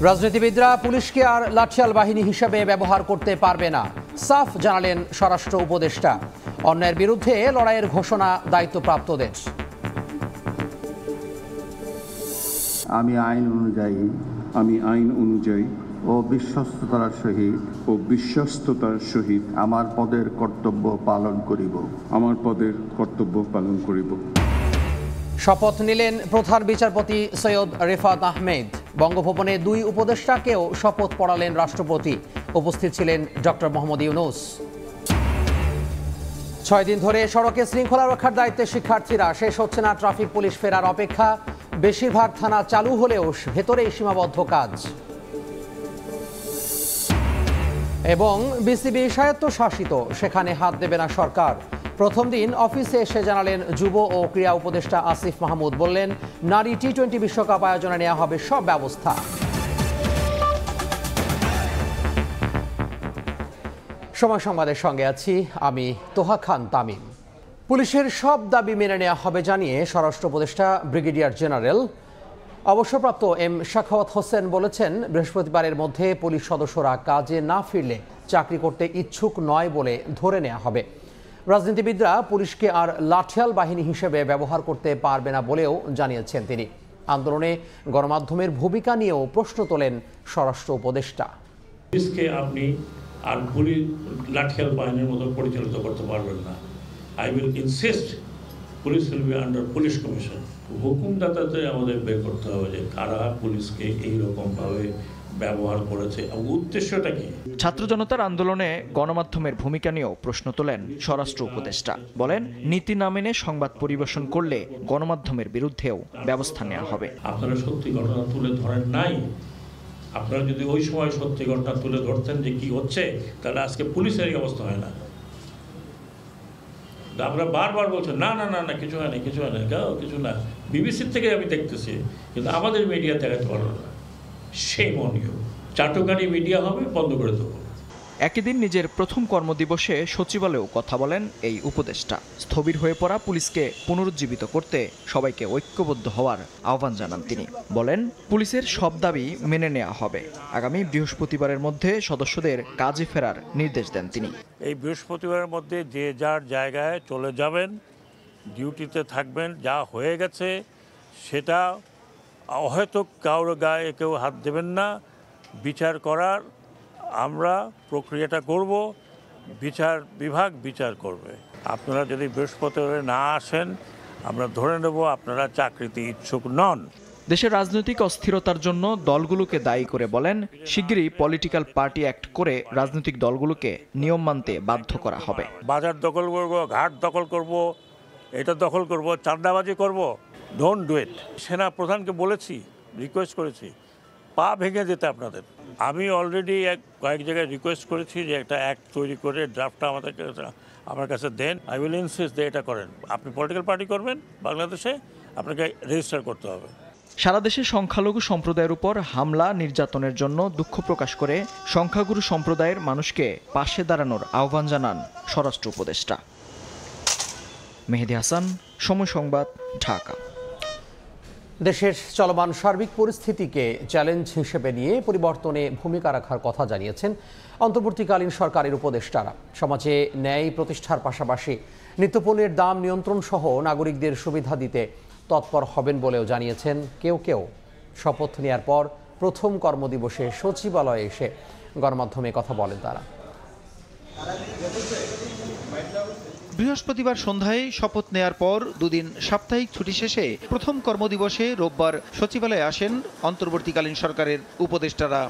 রাজনীতিবিদরা পুলিশকে আর লাঠিয়াল বাহিনী হিসেবে ব্যবহার করতে পারবে না, সাফ জানালেন স্বরাষ্ট্র উপদেষ্টা। অন্যায়ের বিরুদ্ধে লড়াইয়ের ঘোষণা দায়িত্বপ্রাপ্তদের। আমি আইন অনুযায়ী ও বিশ্বস্ততার সহিত আমার পদের কর্তব্য পালন করিব। শপথ নিলেন প্রধান বিচারপতি সৈয়দ রেফাত আহমেদ। বঙ্গভবনে 2 উপদেষ্টাকেও শপথ পড়ালেন রাষ্ট্রপতি। উপস্থিত ছিলেন ডক্টর মোহাম্মদ ইউনূস। 6 দিন ধরে সড়কে শৃঙ্খলা রক্ষার দায়িত্বে শিক্ষার্থীরা। শেষ হচ্ছে না ট্রাফিক পুলিশ ফেরার অপেক্ষা। বেশিরভাগ থানা চালু হলেও ভেতরেই সীমাবদ্ধ কাজ। এবং বিসিবি স্বায়ত্তশাসিত, সেখানে হাত দেবে না সরকার। প্রথম দিন অফিসে এসে জানালেন যুব ও ক্রীড়া উপদেষ্টা আসিফ মাহমুদ। বললেন, নারী টি-20 বিশ্বকাপ আয়োজনে নেওয়া হবে সব ব্যবস্থা। সময় সংবাদের সঙ্গে আছি আমি তোহা খান তামিম। পুলিশের সব দাবি মেনে নেওয়া হবে জানিয়ে স্বরাষ্ট্র উপদেষ্টা ব্রিগেডিয়ার জেনারেল অবসরপ্রাপ্ত এম শাখাওয়াত হোসেন বলেছেন, বৃহস্পতিবারের মধ্যে পুলিশ সদস্যরা কাজে না ফিরলে চাকরি করতে ইচ্ছুক নয় বলে ধরে নেওয়া হবে। রাজনীতিবিদরা পুলিশকে আর লাঠিয়াল বাহিনী হিসেবে ব্যবহার করতে পারবে না বলেও জানিয়েছেন তিনি। আন্দোলনে গণমাধ্যমের ভূমিকা নিয়েও প্রশ্ন তোলেন স্বরাষ্ট্র উপদেষ্টা। পুলিশকে আপনি আর পুলিশ লাঠিয়াল বাহিনীর মতো পরিচালিত করতে পারবেন না। I will insist police will be under police commission. হুকুমদাতাদের আমাদের বের করতে হবে যে কারা পুলিশকে এইরকমভাবে ব্যবহার করেছে, উদ্দেশ্যটা কি। ছাত্র জনতার আন্দোলনে গণমাধ্যমের ভূমিকা নিয়েও প্রশ্ন তোলেন স্বরাষ্ট্র উপদেষ্টা। বলেন, নীতি না মেনে সংবাদ পরিবেশন করলে গণমাধ্যমের বিরুদ্ধেও ব্যবস্থা নেওয়া হবে। আপনারা সত্যি ঘটনা তুলে ধরেন নাই। আপনারা যদি ওই সময় সত্যি ঘটনা তুলে ধরতেন যে কি হচ্ছে, তাহলে আজকে পুলিশের এই অবস্থা হয় না। আমরা বারবার বলছেন না না না না কিছু হয় না, কিছু না। বিবিসির থেকে আমি দেখতেছি, কিন্তু আমাদের মিডিয়া দেখাতে পারলো না। সেই মনীয় চাটুকারি মিডিয়া হবে, বন্ধ করে দেবো। একই দিন নিজের প্রথম কর্মদিবসে সচিবালয়েও কথা বলেন এই উপদেষ্টা। স্থবির হয়ে পড়া পুলিশকে পুনরুজ্জীবিত করতে সবাইকে ঐক্যবদ্ধ হওয়ার আহ্বান জানান তিনি। বলেন, পুলিশের সব দাবি মেনে নেওয়া হবে। আগামী বৃহস্পতিবারের মধ্যে সদস্যদের কাজে ফেরার নির্দেশ দেন তিনি। এই বৃহস্পতিবারের মধ্যে যে যার জায়গায় চলে যাবেন, ডিউটিতে থাকবেন। যা হয়ে গেছে সেটা হয়তো কারোর গায়ে কেউ হাত দেবেন না। বিচার করার আমরা প্রক্রিয়াটা করব, বিচার বিভাগ বিচার করবে। আপনারা যদি বৃহস্পতিবারে না আসেন, আমরা ধরে নেব আপনারা চাকরিতে ইচ্ছুক নন। দেশের রাজনৈতিক অস্থিরতার জন্য দলগুলোকে দায়ী করে বলেন, শিগগিরই পলিটিক্যাল পার্টি অ্যাক্ট করে রাজনৈতিক দলগুলোকে নিয়ম মানতে বাধ্য করা হবে। বাজার দখল করব, ঘাট দখল করব, এটা দখল করব, চাঁদাবাজি করব, ডোন্ট ডু ইট। সেনা প্রধানকে বলেছি, রিকোয়েস্ট করেছি, পা ভেঙে যেতে আপনাদের। আমি অলরেডি কয়েক জায়গায় রিকোয়েস্ট করেছি যে একটা অ্যাক্ট তৈরি করে ড্রাফটটা আমার কাছে দেন। আই উইল ইনসিস্ট যে এটা করেন। আপনি পলিটিক্যাল পার্টি করবেন বাংলাদেশে, আপনাকে রেজিস্টার করতে হবে। সারা দেশে সংখ্যালঘু সম্প্রদায়ের উপর হামলা নির্যাতনের জন্য দুঃখ প্রকাশ করে সংখ্যাগুরু সম্প্রদায়ের মানুষকে পাশে দাঁড়ানোর আহ্বান জানান স্বরাষ্ট্র উপদেষ্টা। মেহেদী হাসান, সময় সংবাদ, ঢাকা। দেশের চলমান সার্বিক পরিস্থিতিকে চ্যালেঞ্জ হিসেবে নিয়ে পরিবর্তনে ভূমিকা রাখার কথা জানিয়েছেন অন্তর্বর্তীকালীন সরকারের উপদেষ্টারা। সমাজে ন্যায় প্রতিষ্ঠার পাশাপাশি নিত্যপণ্যের দাম নিয়ন্ত্রণ সহ নাগরিকদের সুবিধা দিতে তৎপর হবেন বলেও জানিয়েছেন কেউ। শপথ নেয়ার পর প্রথম কর্মদিবসে সচিবালয়ে এসে গণমাধ্যমে কথা বলেন তারা। বৃহস্পতিবার সন্ধ্যায় শপথ নেয়ার পর দুদিন সাপ্তাহিক ছুটি শেষে প্রথম কর্মদিবসে রোববার সচিবালয়ে আসেন অন্তর্বর্তীকালীন সরকারের উপদেষ্টারা।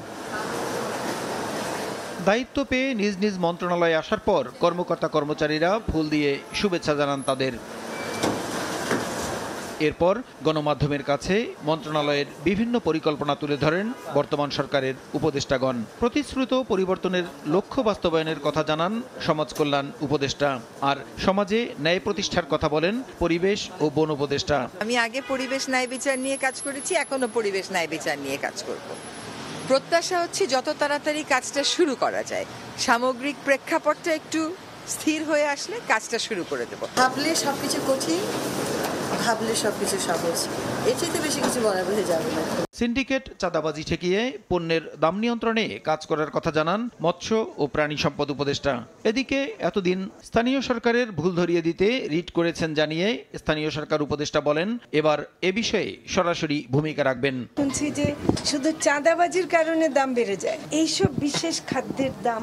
দায়িত্ব পেয়ে নিজ নিজ মন্ত্রণালয়ে আসার পর কর্মকর্তা কর্মচারীরা ফুল দিয়ে শুভেচ্ছা জানান তাদের। এরপর গণমাধ্যমের কাছে মন্ত্রণালয়ের বিভিন্ন পরিকল্পনা তুলে ধরেন বর্তমান সরকারের উপদেষ্টাগণ। প্রতিশ্রুত পরিবর্তনের লক্ষ্য বাস্তবায়নের কথা জানান সমাজ কল্যাণ উপদেষ্টা। আর সমাজে ন্যায় প্রতিষ্ঠার কথা বলেন পরিবেশ ও বন উপদেষ্টা। আমি আগে পরিবেশ ন্যায় বিচার নিয়ে কাজ করেছি, এখনো পরিবেশ ন্যায় বিচার নিয়ে কাজ করব। প্রত্যাশা হচ্ছে যত তাড়াতাড়ি কাজটা শুরু করা যায়। সামগ্রিক প্রেক্ষাপটটা একটু স্থির হয়ে আসলে কাজটা শুরু করে দেব। ভাবলে সবকিছু কঠিন, ভাবলে সবকিছু সহজ, এর চাইতে বেশি কিছু বলা বোঝা যাবে না। সিন্ডিকেট চাঁদাবাজি ঠেকিয়ে পণ্যের দাম নিয়ন্ত্রণে কাজ করার কথা জানান মৎস্য ও প্রাণী সম্পদ উপদেষ্টা। এদিকে এতদিন স্থানীয় সরকারের ভুল ধরিয়ে দিতে রিট করেছেন জানিয়ে স্থানীয় সরকার উপদেষ্টা বলেন এবার এ বিষয়ে সরাসরি ভূমিকা রাখবেন। শুনছি যে শুধু চাঁদাবাজির কারণে দাম বেড়ে যায়, এইসব বিশেষ খাদ্যের দাম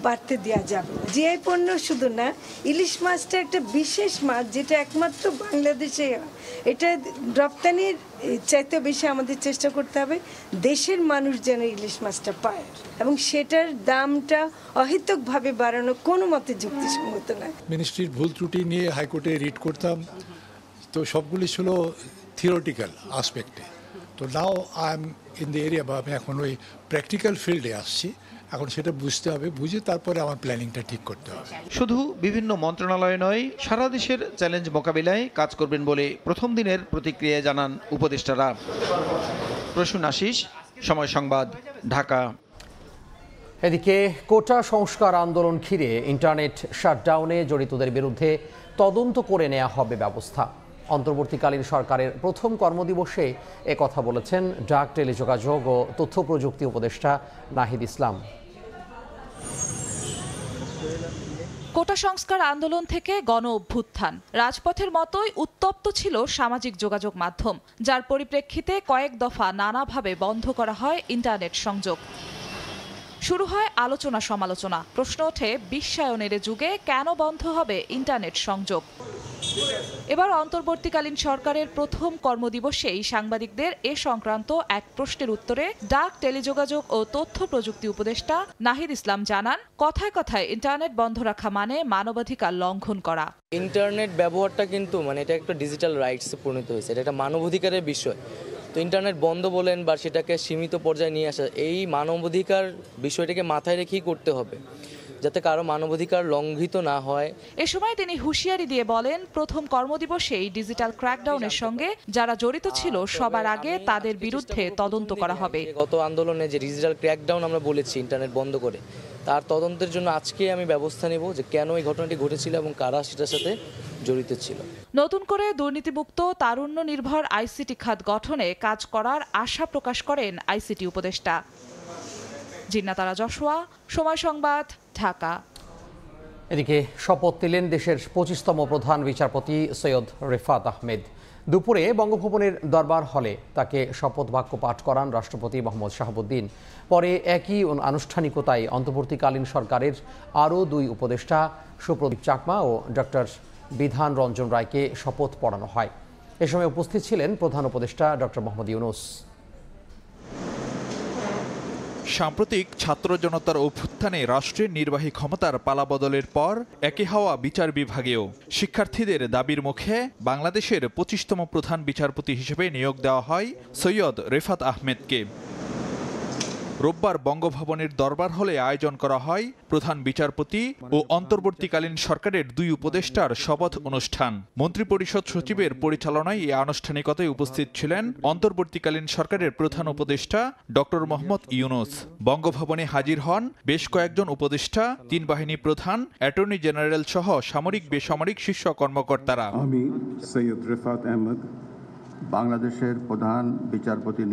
বাড়তে দেওয়া যাবে না। জিআই পণ্য শুধু না, ইলিশ মাছটা একটা বিশেষ মাছ যেটা একমাত্র বাংলাদেশে, এটা রপ্তানির চাইতে বেশি আমাদের চেষ্টা করতে হবে দেশের মানুষ যেন ইলিশ মাছটা পায়, এবং সেটার দামটা অহেতুকভাবে বাড়ানো কোনো মতে যুক্তিসঙ্গত নয়। মিনিস্ট্রির ভুল ত্রুটি নিয়ে হাইকোর্টে রিট করতাম, তো সবগুলি ছিল থিওরিটিক্যাল আসপেক্টে। তো now I am in the area, বা আমি এখন ওই প্র্যাকটিক্যাল ফিল্ডে আসছি। এখন সেটা বুঝতে হবে, বুঝে তারপরে আমার প্ল্যানিংটা ঠিক করতে হবে। শুধু বিভিন্ন মন্ত্রণালয় নয়, সারা দেশের চ্যালেঞ্জ মোকাবিলায় কাজ করবেন বলে প্রথম দিনের প্রতিক্রিয়ায় জানান উপদেষ্টারা। প্রসূন আশিস, সময় সংবাদ, ঢাকা। এদিকে কোটা সংস্কার আন্দোলন ঘিরে ইন্টারনেট শাটডাউনে জড়িতদের বিরুদ্ধে তদন্ত করে নেওয়া হবে ব্যবস্থা। অন্তর্বর্তীকালীন সরকারের প্রথম কর্মদিবসে কথা বলেছেন ডাক, টেলিযোগাযোগ ও তথ্য প্রযুক্তি উপদেষ্টা নাহিদ ইসলাম। কোটা সংস্কার আন্দোলন থেকে গণ অভ্যুত্থান, রাজপথের মতোই উত্তপ্ত ছিল সামাজিক যোগাযোগ মাধ্যম, যার পরিপ্রেক্ষিতে কয়েক দফা নানাভাবে বন্ধ করা হয় ইন্টারনেট সংযোগ। শুরু হয় আলোচনা সমালোচনা, প্রশ্ন ওঠে বিশ্বায়নের যুগে কেন বন্ধ হবে ইন্টারনেট সংযোগ। এবার অন্তর্বর্তীকালীন সরকারের প্রথম কর্মদিবসেই সাংবাদিকদের এ সংক্রান্ত এক প্রশ্নের উত্তরে ডাক, টেলিযোগাযোগ ও তথ্য প্রযুক্তি উপদেষ্টা নাহিদ ইসলাম জানান, কথায় কথায় ইন্টারনেট বন্ধ রাখা মানে মানবাধিকার লঙ্ঘন করা। ইন্টারনেট ব্যবহারটা কিন্তু এটা একটা ডিজিটাল রাইটসে পরিণত হয়েছে, এটা একটা মানবাধিকারের বিষয়। তো ইন্টারনেট বন্ধ বলেন বা সেটাকে সীমিত পর্যায়ে নিয়ে আসা, এই মানবাধিকার বিষয়টাকে মাথায় রেখেই করতে হবে, যাতে কারো মানবাধিকার লঙ্ঘিত না হয়। এ সময় তিনি হুঁশিয়ারি দিয়ে বলেন, প্রথম কর্মদিবসেই ডিজিটাল ক্র্যাকডাউনের সঙ্গে যারা জড়িত ছিল সবার আগে তাদের বিরুদ্ধে তদন্ত করা হবে। গত আন্দোলনে যে ডিজিটাল ক্র্যাকডাউন আমরা বলেছি ইন্টারনেট বন্ধ করে, তার তদন্তের জন্য আজকে আমি ব্যবস্থা নেব যে কেন এই ঘটনাটি ঘটেছিল এবং কারা সেটার সাথে জড়িত ছিল। নতুন করে দুর্নীতিমুক্ত তারুণ্য নির্ভর আইসিটি খাত গঠনে কাজ করার আশা প্রকাশ করেন আইসিটি উপদেষ্টা। জিন্নাতারা জশুয়া, সময় সংবাদ, ঢাকা। এদিকে শপথ নিলেন দেশের 25তম প্রধান বিচারপতি সৈয়দ রেফাত আহমেদ। দুপুরে বঙ্গভবনের দরবার হলে তাকে শপথ বাক্য পাঠ করান রাষ্ট্রপতি মোহাম্মদ শাহাবুদ্দিন। পরে একই আনুষ্ঠানিকতায় অন্তর্বর্তীকালীন সরকারের আরও 2 উপদেষ্টা সুপ্রদীপ চাকমা ও ডক্টর বিধান রঞ্জন রায়কে শপথ পড়ানো হয়। এ সময় উপস্থিত ছিলেন প্রধান উপদেষ্টা ডক্টর মোহাম্মদ ইউনূস। সাম্প্রতিক ছাত্র জনতার অভ্যুত্থানে রাষ্ট্রের নির্বাহী ক্ষমতার পালাবদলের পর একই হাওয়া বিচার বিভাগেও। শিক্ষার্থীদের দাবির মুখে বাংলাদেশের 25তম প্রধান বিচারপতি হিসেবে নিয়োগ দেওয়া হয় সৈয়দ রেফাত আহমেদকে। রোববার বঙ্গভবনের দরবার হলে আয়োজন করা হয় প্রধান বিচারপতি ও অন্তর্বর্তীকালীন সরকারের 2 উপদেষ্টার শপথ অনুষ্ঠান। মন্ত্রিপরিষদ সচিবের পরিচালনায় এই আনুষ্ঠানিকতায় উপস্থিত ছিলেন অন্তর্বর্তীকালীন সরকারের প্রধান উপদেষ্টা ডক্টর মোহাম্মদ ইউনূস। বঙ্গভবনে হাজির হন বেশ কয়েকজন উপদেষ্টা, 3 বাহিনী প্রধান, অ্যাটর্নি জেনারেল সহ সামরিক বেসামরিক শীর্ষ কর্মকর্তারা। আমি সৈয়দ রেফাত আহমেদ বাংলাদেশের প্রধান বিচারপতি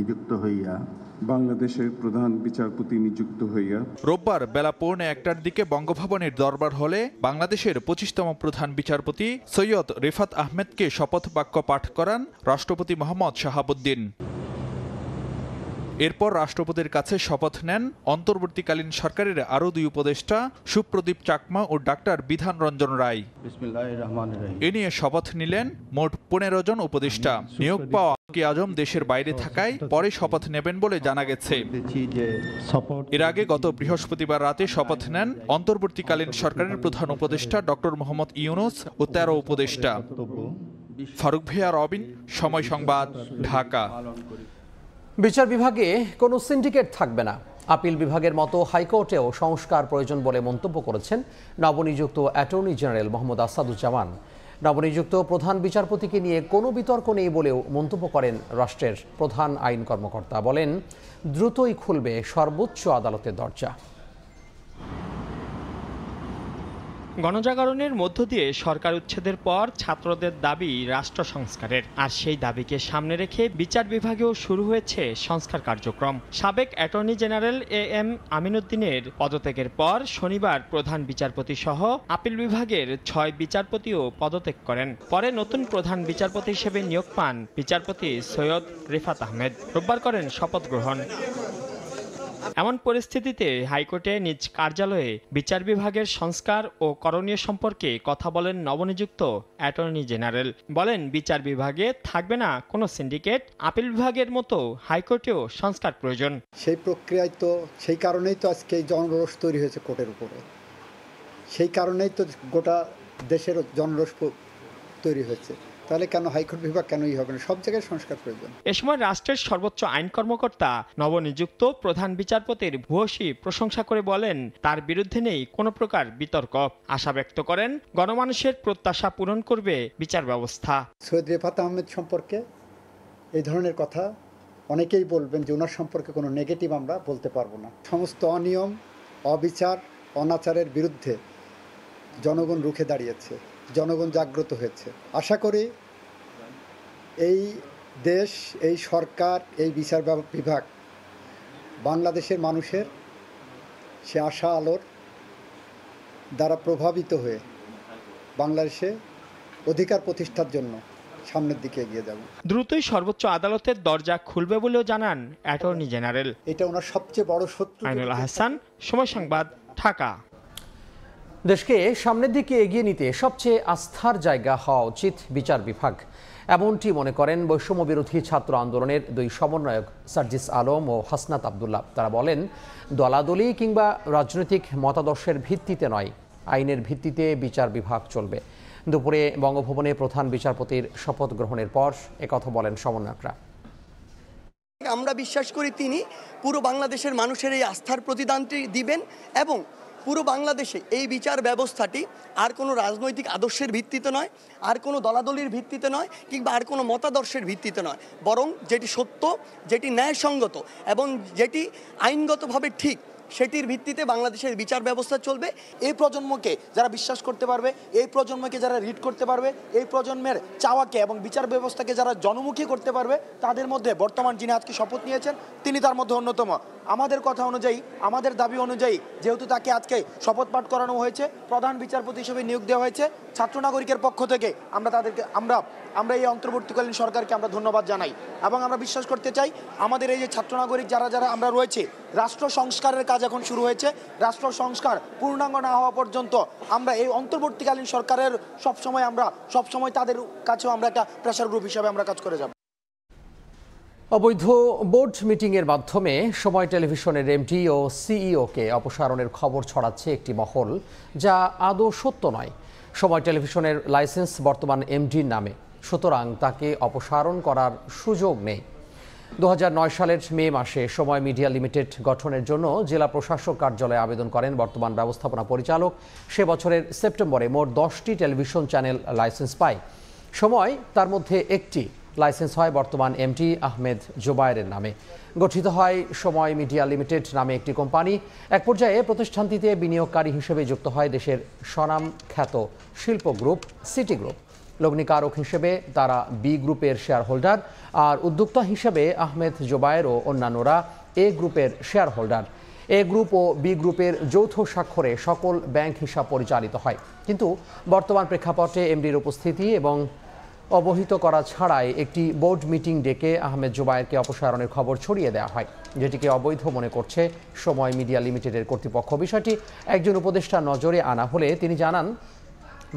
নিযুক্ত হইয়া রোববার বেলা 1:15টার দিকে বঙ্গভবনের দরবার হলে বাংলাদেশের 25তম প্রধান বিচারপতি সৈয়দ রেফাত আহমেদকে শপথ বাক্য পাঠ করান রাষ্ট্রপতি মোহাম্মদ শাহাবুদ্দিন। এরপর রাষ্ট্রপতির কাছে শপথ নেন অন্তর্বর্তীকালীন সরকারের আরও 2 উপদেষ্টা সুপ্রদীপ চাকমা ও ডাক্তার বিধান রঞ্জন রায়। এ নিয়ে শপথ নিলেন মোট 15 জন উপদেষ্টা। নিয়োগ পাওয়া আজম দেশের বাইরে থাকায় পরে শপথ নেবেন বলে জানা গেছে। এর আগে গত বৃহস্পতিবার রাতে শপথ নেন অন্তর্বর্তীকালীন সরকারের প্রধান উপদেষ্টা ডক্টর মোহাম্মদ ইউনূস ও 13 উপদেষ্টা। ফারুক ভিয়া, রবিন, সময় সংবাদ, ঢাকা। বিচার বিভাগে কোনো সিন্ডিকেট থাকবে না। আপিল বিভাগের মতো হাইকোর্টেও সংস্কার প্রয়োজন বলে মন্তব্য করেছেন নবনিযুক্ত অ্যাটর্নি জেনারেল মোহাম্মদ আসাদুজ্জামান। নবনিযুক্ত প্রধান বিচারপতিকে নিয়ে কোনো বিতর্ক নেই বলেও মন্তব্য করেন রাষ্ট্রের প্রধান আইন কর্মকর্তা। বলেন, দ্রুতই খুলবে সর্বোচ্চ আদালতের দরজা। গণজাগরণের মধ্য দিয়ে সরকার উচ্ছেদের পর ছাত্রদের দাবি রাষ্ট্র সংস্কারের, আর সেই দাবিকে সামনে রেখে বিচার বিভাগেও শুরু হয়েছে সংস্কার কার্যক্রম। সাবেক অ্যাটর্নি জেনারেল AM আমিনুদ্দিনের পদত্যাগের পর শনিবার প্রধান বিচারপতি সহ আপিল বিভাগের 6 বিচারপতিও পদত্যাগ করেন। পরে নতুন প্রধান বিচারপতি হিসেবে নিয়োগ পান বিচারপতি সৈয়দ রিফাত আহমেদ। রোববার করেন শপথ গ্রহণ। এমন পরিস্থিতিতে হাইকোর্টে নিজ কার্যালয়ে বিচার বিভাগের সংস্কার ও করণীয় সম্পর্কে কথা বলেন নবনিযুক্ত অ্যাটর্নি জেনারেল। বলেন, বিচার বিভাগে থাকবে না কোনো সিন্ডিকেট, আপিল বিভাগের মতো হাইকোর্টেও সংস্কার প্রয়োজন। সেই প্রক্রিয়ায় তো সেই কারণেই তো আজকে এই জনরোষ তৈরি হয়েছে কোর্টের উপরে, সেই কারণেই তো গোটা দেশের জনরোষ তৈরি হয়েছে। তাহলে কেন হাইকোর্ট বিভাগ কেনই হবে না? সব জায়গায় সংস্কার প্রয়োজন। এ সময় রাষ্ট্রের সর্বোচ্চ আইন কর্মকর্তা নবনিযুক্ত প্রধান বিচারপতির ভূয়সী প্রশংসা করে বলেন, তার বিরুদ্ধে নেই কোনো প্রকার বিতর্ক। আশা ব্যক্ত করেন, গণমানুষের প্রত্যাশা পূরণ করবে বিচার ব্যবস্থা। সৈয়দ রিফাত আহমেদ সম্পর্কে এই ধরনের কথা অনেকেই বলবেন যে ওনার সম্পর্কে কোনো নেগেটিভ আমরা বলতে পারবো না। সমস্ত অনিয়ম, অবিচার, অনাচারের বিরুদ্ধে জনগণ রুখে দাঁড়িয়েছে, জনগণ জাগ্রত হয়েছে। আশা করি এই দেশ, এই সরকার, এই বিচার বিভাগ বাংলাদেশের মানুষের সে আশা আলোর দ্বারা প্রভাবিত হয়ে বাংলাদেশে অধিকার প্রতিষ্ঠার জন্য সামনের দিকে এগিয়ে যাব। দ্রুতই সর্বোচ্চ আদালতের দরজা খুলবে বলেও জানান অ্যাটর্নি জেনারেল। এটা ওনার সবচেয়ে বড় শত্রু। আইনুল আহসান, সময় সংবাদ, ঢাকা। দেশকে সামনের দিকে এগিয়ে নিতে সবচেয়ে আস্থার জায়গা হওয়া উচিত বিচার বিভাগ, এমনটি মনে করেন বৈষম্য বিরোধী ছাত্র আন্দোলনের 2 সমন্বয়ক সার্জিস আলম ও হাসনাত আবদুল্লাহ। তারা বলেন, দলাদলি কিংবা রাজনৈতিক মতাদর্শের ভিত্তিতে নয়, আইনের ভিত্তিতে বিচার বিভাগ চলবে। দুপুরে বঙ্গভবনে প্রধান বিচারপতির শপথ গ্রহণের পর একথা বলেন সমন্বয়করা। আমরা বিশ্বাস করি তিনি পুরো বাংলাদেশের মানুষের এই আস্থার প্রতিদানটি দিবেন এবং পুরো বাংলাদেশে এই বিচার ব্যবস্থাটি আর কোনো রাজনৈতিক আদর্শের ভিত্তিতে নয়, আর কোনো দলাদলির ভিত্তিতে নয়, কিংবা আর কোনো মতাদর্শের ভিত্তিতে নয়, বরং যেটি সত্য, যেটি ন্যায়সঙ্গত এবং যেটি আইনগতভাবে ঠিক, সেটির ভিত্তিতে বাংলাদেশের বিচার ব্যবস্থা চলবে। এই প্রজন্মকে যারা বিশ্বাস করতে পারবে, এই প্রজন্মকে যারা রিড করতে পারবে, এই প্রজন্মের চাওয়াকে এবং বিচার ব্যবস্থাকে যারা জনমুখী করতে পারবে, তাদের মধ্যে বর্তমান যিনি আজকে শপথ নিয়েছেন তিনি তার মধ্যে অন্যতম। আমাদের কথা অনুযায়ী, আমাদের দাবি অনুযায়ী, যেহেতু তাকে আজকে শপথ পাঠ করানো হয়েছে, প্রধান বিচারপতি হিসেবে নিয়োগ দেওয়া হয়েছে, ছাত্র নাগরিকের পক্ষ থেকে আমরা এই অন্তর্বর্তীকালীন সরকারকে আমরা ধন্যবাদ জানাই এবং আমরা বিশ্বাস করতে চাই আমাদের এই যে ছাত্র নাগরিক যারা আমরা রয়েছে, রাষ্ট্র সংস্কারের কাজ এখন শুরু হয়েছে। রাষ্ট্র সংস্কার পূর্ণাঙ্গ না হওয়া পর্যন্ত আমরা এই অন্তর্বর্তীকালীন সরকারের সবসময় তাদের কাছেও আমরা একটা প্রেসার গ্রুপ হিসেবে আমরা কাজ করে যাব। অবৈধ বোর্ড মিটিংয়ের মাধ্যমে সময় টেলিভিশনের MD ও CEO-কে অপসারণের খবর ছড়াচ্ছে একটি মহল, যা আদৌ সত্য নয়। সময় টেলিভিশনের লাইসেন্স বর্তমান MD-র নামে, সুতরাং তাকে অপসারণ করার সুযোগ নেই। 2009 সালের মে মাসে সময় মিডিয়া লিমিটেড গঠনের জন্য জেলা প্রশাসক কার্যালয়ে আবেদন করেন বর্তমান ব্যবস্থাপনা পরিচালক। সে বছরের সেপ্টেম্বরে মোট 10টি টেলিভিশন চ্যানেল লাইসেন্স পায়। সময় তার মধ্যে একটি লাইসেন্স হয় বর্তমান MD আহমেদ জোবায়েরের নামে। গঠিত হয় সময় মিডিয়া লিমিটেড নামে একটি কোম্পানি। এক পর্যায়ে প্রতিষ্ঠানটিতে বিনিয়োগকারী হিসেবে যুক্ত হয় দেশের স্বনাম খ্যাত শিল্প গ্রুপ সিটি গ্রুপ। লগ্নিকারক হিসেবে তারা বি গ্রুপের শেয়ার হোল্ডার, আর উদ্যোক্তা হিসেবে আহমেদ জোবায়ের ও অন্যান্যরা এ গ্রুপের শেয়ার হোল্ডার। এ গ্রুপ ও বি গ্রুপের যৌথ স্বাক্ষরে সকল ব্যাংক হিসাব পরিচালিত হয়। কিন্তু বর্তমান প্রেক্ষাপটে MD-র উপস্থিতি এবং অবহিত করা ছাড়াই একটি বোর্ড মিটিং ডেকে আহমেদ জোবায়েরকে অপসারণের খবর ছড়িয়ে দেওয়া হয়, যেটিকে অবৈধ মনে করছে সময় মিডিয়া লিমিটেডের কর্তৃপক্ষ। বিষয়টি একজন উপদেষ্টার নজরে আনা হলে তিনি জানান,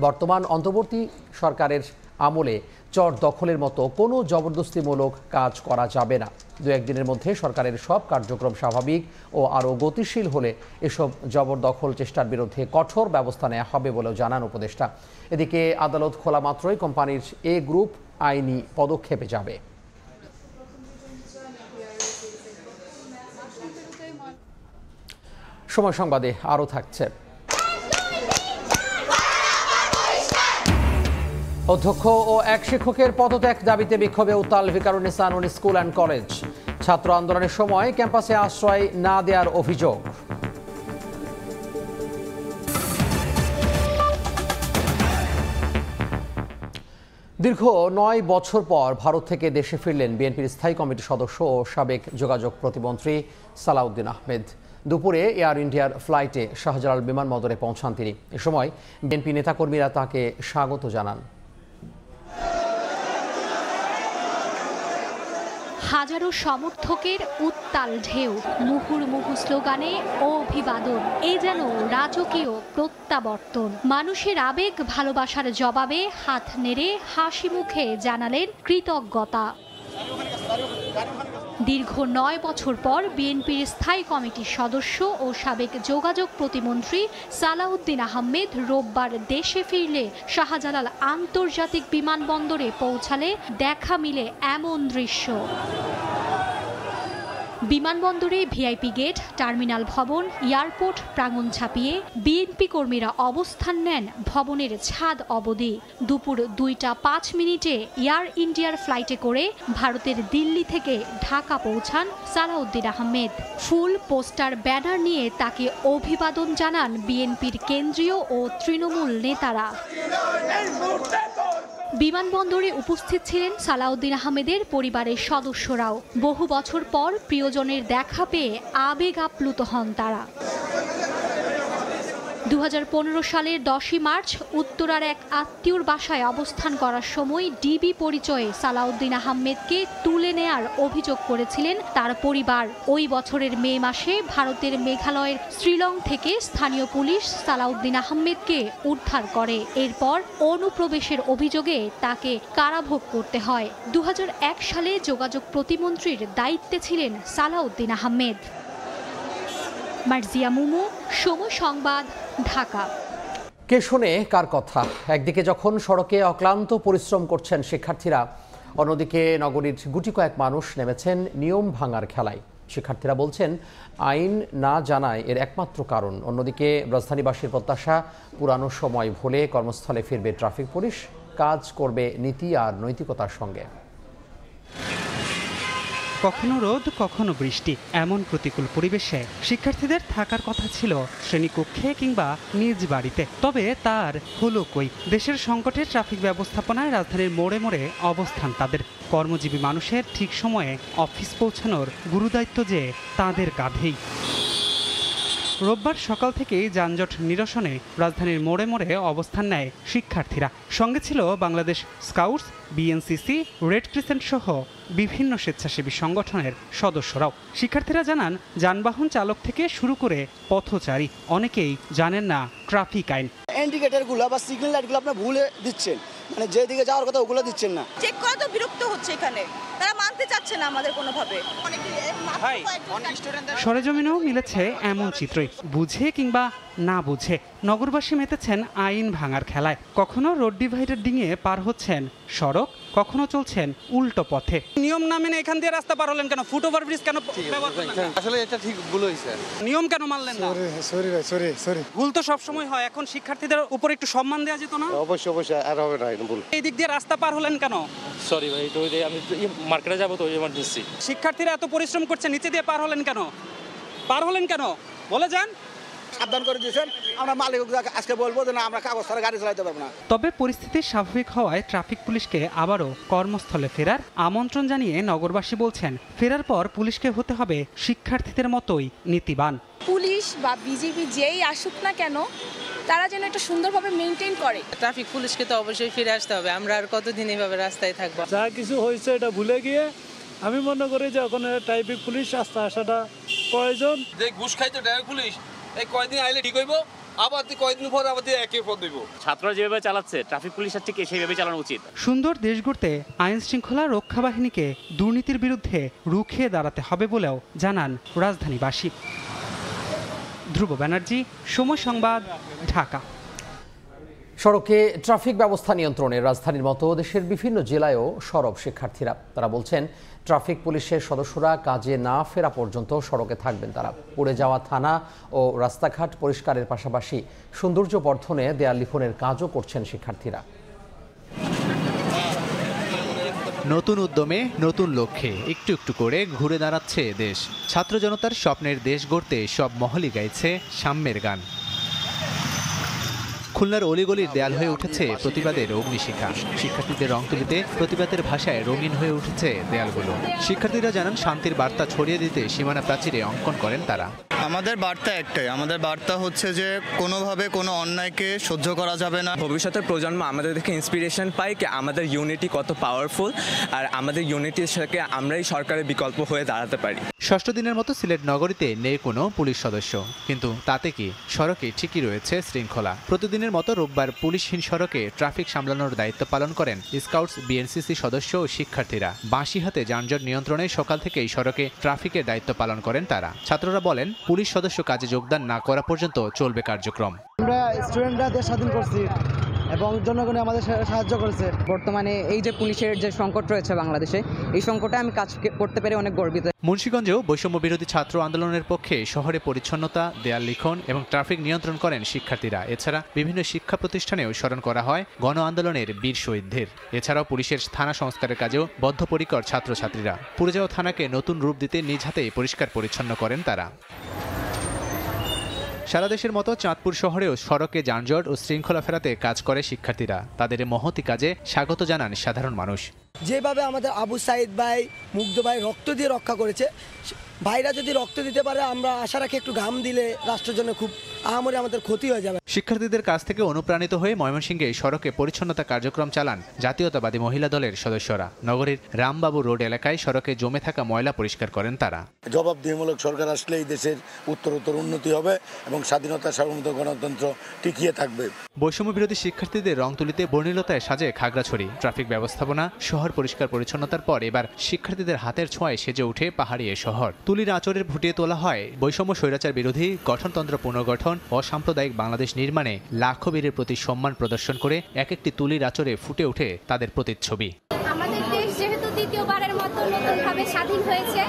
বর্তমান অন্তর্বর্তী সরকারের আমলে চর দখলের মতো কোনো জবরদস্তিমূলক কাজ করা যাবে না। 2-1 দিনের মধ্যে সরকারের সব কার্যক্রম স্বাভাবিক ও আরও গতিশীল হলে এসব জবরদখল চেষ্টার বিরুদ্ধে কঠোর ব্যবস্থা নেওয়া হবে বলেও জানান উপদেষ্টা। এদিকে আদালত খোলা মাত্রই কোম্পানির এ গ্রুপ আইনি পদক্ষেপে যাবে। সময় সংবাদে আরও থাকছে। অধ্যক্ষ ও এক শিক্ষকের পদত্যাগ দাবিতে বিক্ষোভে উত্তাল ভিকারুন্নিসা নুন স্কুল অ্যান্ড কলেজ। ছাত্র আন্দোলনের সময় ক্যাম্পাসে আশ্রয় না দেওয়ার অভিযোগ। দীর্ঘ ৯ বছর পর ভারত থেকে দেশে ফিরলেন বিএনপির স্থায়ী কমিটির সদস্য ও সাবেক যোগাযোগ প্রতিমন্ত্রী সালাউদ্দিন আহমেদ। দুপুরে এয়ার ইন্ডিয়ার ফ্লাইটে শাহজালাল বিমানবন্দরে পৌঁছান তিনি। এ সময় বিএনপি নেতাকর্মীরা তাকে স্বাগত জানান। হাজারো সমর্থকের উত্তাল ঢেউ, মুহুর্মুহু স্লোগানে অভিবাদন, এ যেন রাজকীয় প্রত্যাবর্তন। মানুষের আবেগ ভালোবাসার জবাবে হাত নেড়ে হাসি মুখে জানালেন কৃতজ্ঞতা। দীর্ঘ ৯ বছর পর বিএনপির স্থায়ী কমিটির সদস্য ও সাবেক যোগাযোগ প্রতিমন্ত্রী সালাউদ্দিন আহমেদ রোববার দেশে ফিরলে শাহজালাল আন্তর্জাতিক বিমানবন্দরে পৌঁছালে দেখা মিলে এমন দৃশ্য। বিমানবন্দরে ভিআইপি গেট, টার্মিনাল ভবন, এয়ারপোর্ট প্রাঙ্গণ ছাপিয়ে বিএনপি কর্মীরা অবস্থান নেন ভবনের ছাদ অবধি। দুপুর ২টা ৫ মিনিটে এয়ার ইন্ডিয়ার ফ্লাইটে করে ভারতের দিল্লি থেকে ঢাকা পৌঁছান সালাউদ্দিন আহমেদ। ফুল, পোস্টার, ব্যানার নিয়ে তাকে অভিবাদন জানান বিএনপির কেন্দ্রীয় ও তৃণমূল নেতারা। বিমানবন্দরে উপস্থিত ছিলেন সালাউদ্দিন আহমেদের পরিবারের সদস্যরাও। বহু বছর পর প্রিয়জনের দেখা পেয়ে আবেগ আপ্লুত হন তারা। ২০১৫ সালের ১০ই মার্চ উত্তরার এক আত্মীয়র বাসায় অবস্থান করার সময় ডিবি পরিচয়ে সালাউদ্দিন আহমেদকে তুলে নেয়ার অভিযোগ করেছিলেন তার পরিবার। ওই বছরের মে মাসে ভারতের মেঘালয়ের শ্রীলং থেকে স্থানীয় পুলিশ সালাউদ্দিন আহমেদকে উদ্ধার করে। এরপর অনুপ্রবেশের অভিযোগে তাকে কারাভোগ করতে হয়। ২০০১ সালে যোগাযোগ প্রতিমন্ত্রীর দায়িত্বে ছিলেন সালাউদ্দিন আহমেদ। মার্জিয়া মুমু, সময় সংবাদ, ঢাকা। কে শোনে কার কথা? একদিকে যখন সড়কে অক্লান্ত পরিশ্রম করছেন শিক্ষার্থীরা, অন্যদিকে নগরীর গুটি কয়েক মানুষ নেমেছেন নিয়ম ভাঙার খেলায়। শিক্ষার্থীরা বলছেন আইন না জানায় এর একমাত্র কারণ। অন্যদিকে রাজধানীবাসীর প্রত্যাশা পুরানো সময় ভুলে কর্মস্থলে ফিরবে ট্রাফিক পুলিশ, কাজ করবে নীতি আর নৈতিকতার সঙ্গে। কখনো রোদ, কখনো বৃষ্টি, এমন প্রতিকূল পরিবেশে শিক্ষার্থীদের থাকার কথা ছিল শ্রেণীকক্ষে কিংবা নিজ বাড়িতে। তবে তার হলো কই? দেশের সংকটে ট্রাফিক ব্যবস্থাপনায় রাজধানীর মোড়ে মোড়ে অবস্থান তাদের। কর্মজীবী মানুষের ঠিক সময়ে অফিস পৌঁছানোর গুরুদায়িত্ব যে তাদের কাঁধেই। রোববার সকাল থেকেই যানজট নিরসনে রাজধানীর মোড়ে মোড়ে অবস্থান নেয় শিক্ষার্থীরা। সঙ্গে ছিল Bangladesh scouts, BNCC, red crescent সহ বিভিন্ন স্বেচ্ছাসেবী সংগঠনের সদস্যরাও। শিক্ষার্থীরা জানান, যানবাহন চালক থেকে শুরু করে পথচারী অনেকেই জানেন না ট্রাফিক আইন। ইন্ডিকেটরগুলো বা সিগন্যাল লাইটগুলো আপনারা ভুলে দিচ্ছেন, মানে যেদিকে যাওয়ার কথা ওগুলো দিচ্ছেন না। চেক করা তো বিরক্ত হচ্ছে, এখানে তারা মানতে চাচ্ছে না আমাদের কোনোভাবে। সরেজমিনেও মিলেছে এমন চিত্রই। বুঝে কিংবা না বুঝে নগরবাসী মেতেছেন আইন ভাঙার খেলায়। কখনো রোড ডিভাইডার ডিঙিয়ে পার হচ্ছেন সড়ক, কখনো চলছেন উল্টো পথে। নিয়ম না মেনে এখান দিয়ে রাস্তা পার হলেন কেন? ফুট ওভার ব্রিজ কেন ব্যবহার করলেন না? আসলে এটা ঠিক ভুল হয়েছে। নিয়ম কেন মানলেন না? সরি। ভুল তো সব সময় হয়, এখন শিক্ষার্থীদের উপর একটু সম্মান দেওয়া যেত না? অবশ্যই আর হবে না ভুল। এই দিক দিয়ে রাস্তা পার হলেন কেন? সরি ভাই, তো আমি মার্কেটে যাবো তো ইমার্জেন্সি। শিক্ষার্থীরা এত পরিশ্রম করছে, নিচে দিয়ে পার হলেন কেন? বলে যান। সাবধান করে দিয়েছেন, আমরা মালিক আজকে বলবো যে না, আমরা কাগজ ছাড়া গাড়ি চালাতে পারবো না। তবে পরিস্থিতি স্বাভাবিক হওয়ায় ট্রাফিক পুলিশকে আবারও কর্মস্থলে ফেরার আমন্ত্রণ জানিয়ে নগরবাসী বলছেন, ফেরার পর পুলিশকে হতে হবে শিক্ষার্থীদের মতোই নীতিবান। পুলিশ বা বিজিবি যেই আসুক না কেন, তারা যেন এটা সুন্দরভাবে মেনটেন করে। ট্রাফিক পুলিশকে তো অবশ্যই ফিরে আসতে হবে। আমরা আর কতদিন এইভাবে রাস্তায় থাকবো? যা কিছু হয়েছে এটা ভুলে গিয়ে আমি মনে করি যে ওখানে ট্রাফিক পুলিশ আসাটা প্রয়োজন। যে ঘুষ খাইতো ট্রাফিক পুলিশ এই কয়দিন আইলে ঠিক হইব, আবার কয়দিন পর আবার একই পথ দিব। ছাত্ররা যেভাবে চালাচ্ছে ট্রাফিক পুলিশের ঠিক সেইভাবে চালানো উচিত। সুন্দর দেশ গড়তে আইন শৃঙ্খলা রক্ষা বাহিনীকে দুর্নীতির বিরুদ্ধে রুখে দাঁড়াতে হবে বলেও জানান রাজধানীবাসী। ধ্রুব ব্যানার্জি, সময় সংবাদ, ঢাকা। সড়কে ট্রাফিক ব্যবস্থা নিয়ন্ত্রণে রাজধানীর মতো দেশের বিভিন্ন জেলায়ও সরব শিক্ষার্থীরা। তারা বলছেন, ট্রাফিক পুলিশের সদস্যরা কাজে না ফেরা পর্যন্ত সড়কে থাকবেন তারা। পড়ে যাওয়া থানা ও রাস্তাঘাট পরিষ্কারের পাশাপাশি সৌন্দর্য বর্ধনে দেয়াল লিখনের কাজও করছেন শিক্ষার্থীরা। নতুন উদ্যমে, নতুন লক্ষ্যে একটু একটু করে ঘুরে দাঁড়াচ্ছে দেশ। ছাত্র জনতার স্বপ্নের দেশ গড়তে সব মহলই গাইছে সাম্যের গান। খুলনার অলিগলির দেয়াল হয়ে উঠেছে প্রতিবাদের অগ্নিশিখা। শিক্ষার্থীদের রং তুলিতে প্রতিবাদের ভাষায় রঙিন হয়ে উঠেছে দেয়ালগুলো। শিক্ষার্থীরা জানান শান্তির বার্তা ছড়িয়ে দিতে সীমানা প্রাচীরে অঙ্কন করেন তারা। আমাদের বার্তা একটাই, আমাদের বার্তা হচ্ছে যে কোনোভাবে কোনো অন্যায়কে সহ্য করা যাবে না। ভবিষ্যতের প্রজন্ম আমাদের দেখে ইন্সপিরেশন পায় কি আমাদের ইউনিটি কত পাওয়ারফুল, আর আমাদের ইউনিটির সাথে আমরাই সরকারের বিকল্প হয়ে দাঁড়াতে পারি। ষষ্ঠ দিনের মতো সিলেট নগরীতে নেই কোনো পুলিশ সদস্য, কিন্তু তাতে কি সড়কে ঠিকই রয়েছে শৃঙ্খলা। প্রতিদিনের মতো রোববার পুলিশহীন সড়কে ট্রাফিক সামলানোর দায়িত্ব পালন করেন স্কাউটস, বিএনসিসি সদস্য ও শিক্ষার্থীরা। বাঁশি হাতে যানজট নিয়ন্ত্রণে সকাল থেকেই সড়কে ট্রাফিকের দায়িত্ব পালন করেন তারা। ছাত্ররা বলেন, পুলিশ সদস্য কাজে যোগদান না করা পর্যন্ত চলবে কার্যক্রম। আমরা স্টুডেন্টরা দেশ স্বাধীন করছি এবং জনগণ আমাদের সাহায্য করেছে। বর্তমানে এই যে পুলিশের যে সংকট রয়েছে বাংলাদেশে, এই সংকটে আমি কাজ করতে পেরে অনেক গর্বিত। মুন্সিগঞ্জেও বৈষম্য বিরোধী ছাত্র আন্দোলনের পক্ষে শহরে পরিচ্ছন্নতা, দেয়াল লিখন এবং ট্রাফিক নিয়ন্ত্রণ করেন শিক্ষার্থীরা। এছাড়া বিভিন্ন শিক্ষা প্রতিষ্ঠানেও স্মরণ করা হয় গণ আন্দোলনের বীর শহীদদের। এছাড়াও পুলিশের থানা সংস্কারের কাজেও বদ্ধপরিকর ছাত্রছাত্রীরা। পুড়ে যাওয়া থানাকে নতুন রূপ দিতে নিজ হাতেই পরিষ্কার পরিচ্ছন্ন করেন তারা। সারা দেশের মতো চাঁদপুর শহরেও সড়কে যানজট ও শৃঙ্খলা ফেরাতে কাজ করে শিক্ষার্থীরা। তাদের মহতি কাজে স্বাগত জানান সাধারণ মানুষ। যেভাবে আমাদের আবু সাইদ ভাই, মুগ্ধ ভাই রক্ত দিয়ে রক্ষা করেছে, ভাইরা যদি রক্ত দিতে পারে আমরা আশা রাখি একটু ঘাম দিলে রাষ্ট্রের জন্য খুব আহামরি আমাদের ক্ষতি হয়ে যাবে। শিক্ষার্থীদের কাছ থেকে অনুপ্রাণিত হয়ে ময়মনসিংহে সড়কে পরিচ্ছন্নতা কার্যক্রম চালান জাতীয়তাবাদী মহিলা দলের সদস্যরা। নগরীর রামবাবু রোড এলাকায় সড়কে জমে থাকা ময়লা পরিষ্কার করেন তারা। জবাবদিহিমূলক সরকার আসলে এই দেশের উত্তরোত্তর উন্নতি হবে এবং স্বাধীনতা, সার্বভৌমত্ব, গণতন্ত্র টিকিয়ে থাকবে। বৈষম্য বিরোধী শিক্ষার্থীদের রং তুলিতে বর্ণিলতায় সাজে খাগড়াছড়ি। ট্রাফিক ব্যবস্থাপনা, শহর পরিষ্কার পরিচ্ছন্নতার পর এবার শিক্ষার্থীদের হাতের ছোঁয়ায় সেজে উঠে পাহাড়ি এ শহর। তুলির আঁচড়ের ফুটিয়ে তোলা হয় বৈষম্য, স্বৈরাচার বিরোধী, গঠনতন্ত্র পুনর্গঠন ও সাম্প্রদায়িক বাংলাদেশ নির্মাণে লাখো বীরের প্রতি সম্মান প্রদর্শন করে এক একটি তুলির আঁচড়ে ফুটে ওঠে তাদের প্রতিচ্ছবি। আমাদের দেশ যেহেতু দ্বিতীয়বারের মতো নতুনভাবে স্বাধীন হয়েছে,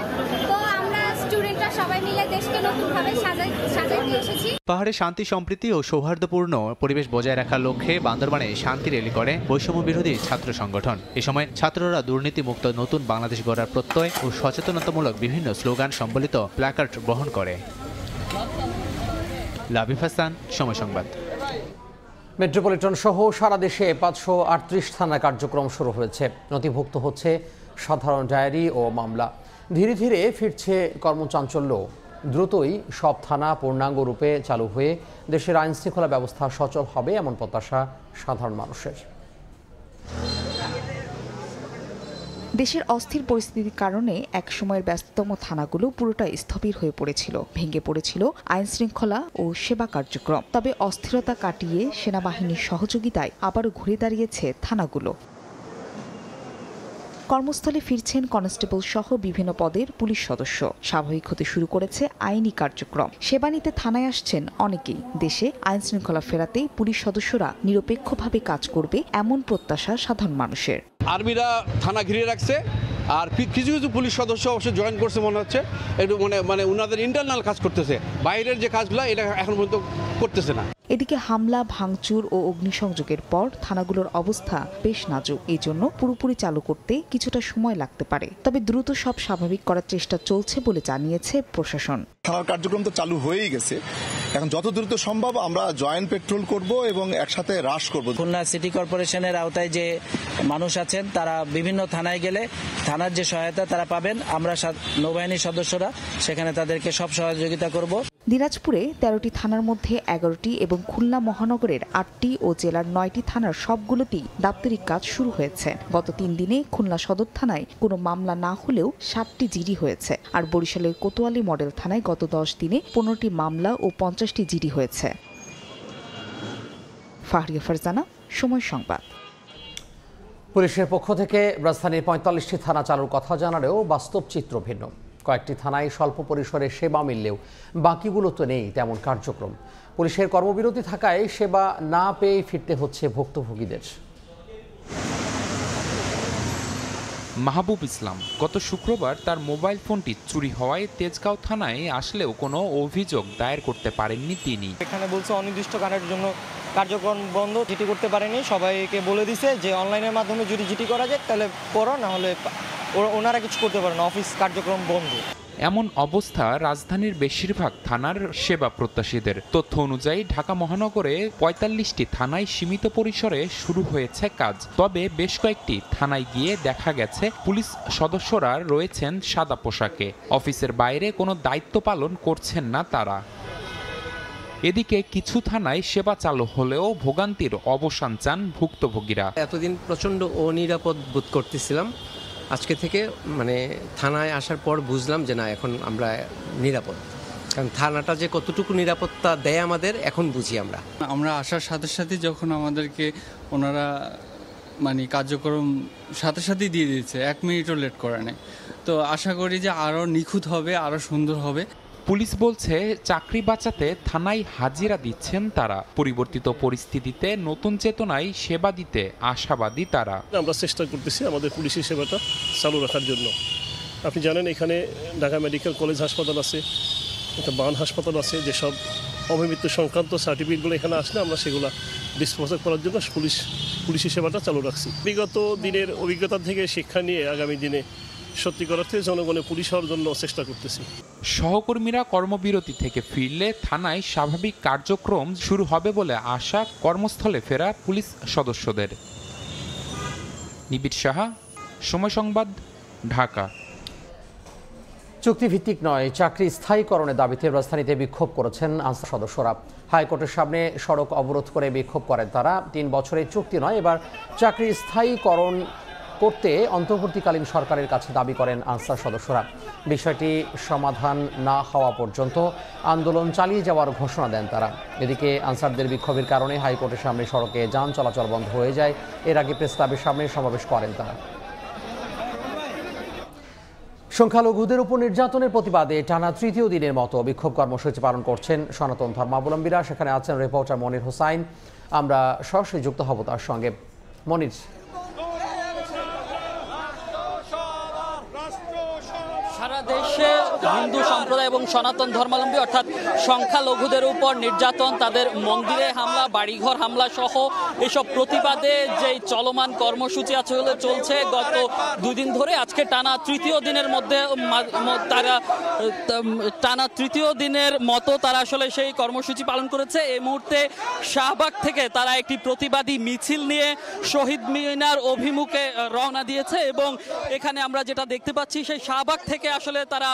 তো আমরা স্টুডেন্টরা সবাই মিলে দেশকে নতুনভাবে সাজাতে এসেছি। পাহাড়ে শান্তি, সম্প্রীতি ও সৌহার্দ্যপূর্ণ পরিবেশ বজায় রাখার লক্ষ্যে বান্দরবানে শান্তি র্যালি করে বৈষম্য বিরোধী ছাত্র সংগঠন। এ সময় ছাত্ররা দুর্নীতিমুক্ত নতুন বাংলাদেশ গড়ার প্রত্যয় ও সচেতনতামূলক বিভিন্ন স্লোগান সম্বলিত প্ল্যাকার্ড গ্রহণ করে। লাবিব হাসান, সময় সংবাদ। মেট্রোপলিটন সহ সারা দেশে 538 থানা কার্যক্রম শুরু হয়েছে। নথিভুক্ত হচ্ছে সাধারণ ডায়েরি ও মামলা। ধীরে ধীরে ফিরছে কর্মচাঞ্চল্য। দ্রুতই সব থানা পূর্ণাঙ্গ রূপে চালু হয়ে দেশের আইন শৃঙ্খলা ব্যবস্থা সচল হবে, এমন প্রত্যাশা সাধারণ মানুষের। দেশের অস্থির পরিস্থিতির কারণে এক সময়ের ব্যস্ততম থানাগুলো পুরোটাই স্থবির হয়ে পড়েছিল। ভেঙে পড়েছিল আইন শৃঙ্খলা ও সেবা কার্যক্রম। তবে অস্থিরতা কাটিয়ে সেনাবাহিনীর সহযোগিতায় আবারও ঘুরে দাঁড়িয়েছে থানাগুলো। কর্মস্থলে ফিরছেন কনস্টেবল সহ বিভিন্ন পদের পুলিশ সদস্য। স্বাভাবিক হতে শুরু করেছে আইনি কার্যক্রম। সেবা নিতে থানায় আসছেন অনেকেই। দেশে আইন শৃঙ্খলা ফেরাতে পুলিশ সদস্যরা নিরপেক্ষভাবে কাজ করবে, এমন প্রত্যাশা সাধারণ মানুষের। আর্মিরা থানা ঘিরে রাখছে, আর কিছু কিছু পুলিশ সদস্য অবশ্য জয়েন করছে মনে হচ্ছে। একটু মানে ওনাদের ইন্টারনাল কাজ করতেছে, বাইরের যে কাজগুলো এটা এখন পর্যন্ত করতেছে না। এদিকে হামলা, ভাঙচুর ও অগ্নিসংযোগের পর থানাগুলোর অবস্থা বেশ নাজুক। এই জন্য পুরোপুরি চালু করতে কিছুটা সময় লাগতে পারে। তবে দ্রুত সব স্বাভাবিক করার চেষ্টা চলছে বলে জানিয়েছে প্রশাসন। থানার কার্যক্রম তো চালু হয়েই গেছে, এখন যত দ্রুত সম্ভব আমরা জয়েন্ট পেট্রোল করব এবং একসাথে হ্রাস করব। খুলনা সিটি কর্পোরেশনের আওতায় যে মানুষ আছেন তারা বিভিন্ন থানায় গেলে থানার যে সহায়তা তারা পাবেন, আমরা নৌবাহিনীর সদস্যরা সেখানে তাদেরকে সব সহযোগিতা করব। দিনাজপুরে 13টি থানার মধ্যে 11টি এবং খুলনা মহানগরের 8টি ও জেলার 9টি থানার সবগুলোতেই দাপ্তরিক কাজ শুরু হয়েছে। গত 3 দিনে খুলনা সদর থানায় কোনো মামলা না হলেও 7টি জিডি হয়েছে। আর বরিশালের কোতোয়ালি মডেল থানায় গত 10 দিনে 15টি মামলা ও 50টি জিডি হয়েছে। ফাহরিয়া ফারজানা, সময় সংবাদ। পুলিশের পক্ষ থেকে রাজধানীর 45টি থানা চালুর কথা জানালেও বাস্তব চিত্র ভিন্ন। কয়েকটি থানায় স্বল্প পরিসরে সেবা মিললেও বাকিগুলো তো নেই তেমন কার্যক্রম। পুলিশের কর্মবিরতি থাকায় সেবা না পেয়ে ফিরতে হচ্ছে ভুক্তভোগীদের। মাহবুব ইসলাম গত শুক্রবার তার মোবাইল ফোনটি চুরি হওয়ায় তেজগাঁও থানায় আসলেও কোনো অভিযোগ দায়ের করতে পারেননি তিনি। এখানে বলছে অনির্দিষ্টকালের জন্য কার্যক্রম বন্ধ, জিটি করতে পারেনি। সবাইকে বলে দিছে যে অনলাইনের মাধ্যমে যদি জিটি করা যায় তাহলে করো, না হলে ওনারা কিছু করতে পারে না, অফিস কার্যক্রম বন্ধ। এমন অবস্থা রাজধানীর বেশিরভাগ থানার সেবা প্রত্যাশীদের। তথ্য অনুযায়ী ঢাকা মহানগরে ৪৫টি থানায় সীমিত পরিসরে শুরু হয়েছে কাজ। তবে বেশ কয়েকটি থানায় গিয়ে দেখা গেছে পুলিশ সদস্যরা রয়েছেন সাদা পোশাকে। অফিসের বাইরে কোনো দায়িত্ব পালন করছেন না তারা। এদিকে কিছু থানায় সেবা চালু হলেও ভোগান্তির অবসান চান ভুক্তভোগীরা। এতদিন প্রচণ্ড অনিরাপদ বোধ করতেছিলাম, আজকে থেকে মানে থানায় আসার পর বুঝলাম যে না, এখন আমরা নিরাপদ। কারণ থানাটা যে কতটুকু নিরাপত্তা দেয় আমাদের এখন বুঝি। আমরা আসার সাথে সাথে যখন আমাদেরকে ওনারা মানে কার্যক্রম সাথে সাথেই দিয়ে দিয়েছে, 1 মিনিটও লেট করে নেই। তো আশা করি যে আরও নিখুঁত হবে, আরও সুন্দর হবে। পুলিশ বলছে চাকরি বাঁচাতে থানায় হাজিরা দিচ্ছেন তারা। পরিবর্তিত পরিস্থিতিতে নতুন চেতনায় সেবা দিতে আশাবাদী তারা। আমরা চেষ্টা করতেছি আমাদের পুলিশি সেবাটা চালু রাখার জন্য। আপনি জানেন এখানে ঢাকা মেডিকেল কলেজ হাসপাতাল আছে, একটা বান হাসপাতাল আছে, যেসব অমৃত্যু সংক্রান্ত সার্টিফিকেটগুলো এখানে আসলে আমরা সেগুলো ডিসপোজাল করার জন্য পুলিশি সেবাটা চালু রাখছি। বিগত দিনের অভিজ্ঞতা থেকে শিক্ষা নিয়ে আগামী দিনে সত্যিকার অর্থে জনগণের পুলিশ হওয়ার জন্য চেষ্টা করতেছি। সহকর্মীরা কর্মবিরতি থেকে ফিরলে থানায় স্বাভাবিক কার্যক্রম শুরু হবে বলে আশা কর্মস্থলে ফেরা পুলিশ সদস্যদের। নিবিড় সাহা, সময় সংবাদ, ঢাকা। চুক্তিভিত্তিক নয়, চাকরি স্থায়ীকরণের দাবিতে রাজধানীতে বিক্ষোভ করেছেন আনসার সদস্যরা। হাইকোর্টের সামনে সড়ক অবরোধ করে বিক্ষোভ করেন তারা। 3 বছরের চুক্তি নয়, এবার চাকরি স্থায়ীকরণ করতে অন্তর্বর্তীকালীন সরকারের কাছে দাবি করেন আনসার সদস্যরা। বিষয়টি সমাধান না হওয়া পর্যন্ত আন্দোলন চালিয়ে যাওয়ার ঘোষণা দেন তারা। এদিকে আনসারদের বিক্ষোভের কারণে হাইকোর্টের সামনে সড়কে যান চলাচল বন্ধ হয়ে যায়। এর আগে প্রেস ক্লাবের সামনে সমাবেশ করেন তারা। সংখ্যালঘুদের উপর নির্যাতনের প্রতিবাদে টানা 3য় দিনের মতো বিক্ষোভ কর্মসূচি পালন করছেন সনাতন ধর্মাবলম্বীরা। সেখানে আছেন রিপোর্টার মনির হোসাইন। আমরা সরাসরি যুক্ত হব তার সঙ্গে। মনির, সারা দেশে হিন্দু সম্প্রদায় এবং সনাতন ধর্মাবলম্বী অর্থাৎ সংখ্যালঘুদের উপর নির্যাতন, তাদের মন্দিরে হামলা, বাড়িঘর হামলা সহ এসব প্রতিবাদে যেই চলমান কর্মসূচি আসলে চলছে গত 2 দিন ধরে, আজকে টানা 3য় দিনের মধ্যে টানা 3য় দিনের মতো তারা আসলে সেই কর্মসূচি পালন করেছে। এই মুহূর্তে শাহবাগ থেকে তারা একটি প্রতিবাদী মিছিল নিয়ে শহীদ মিনার অভিমুখে রওনা দিয়েছে এবং এখানে আমরা যেটা দেখতে পাচ্ছি সেই শাহবাগ থেকে আসলে তারা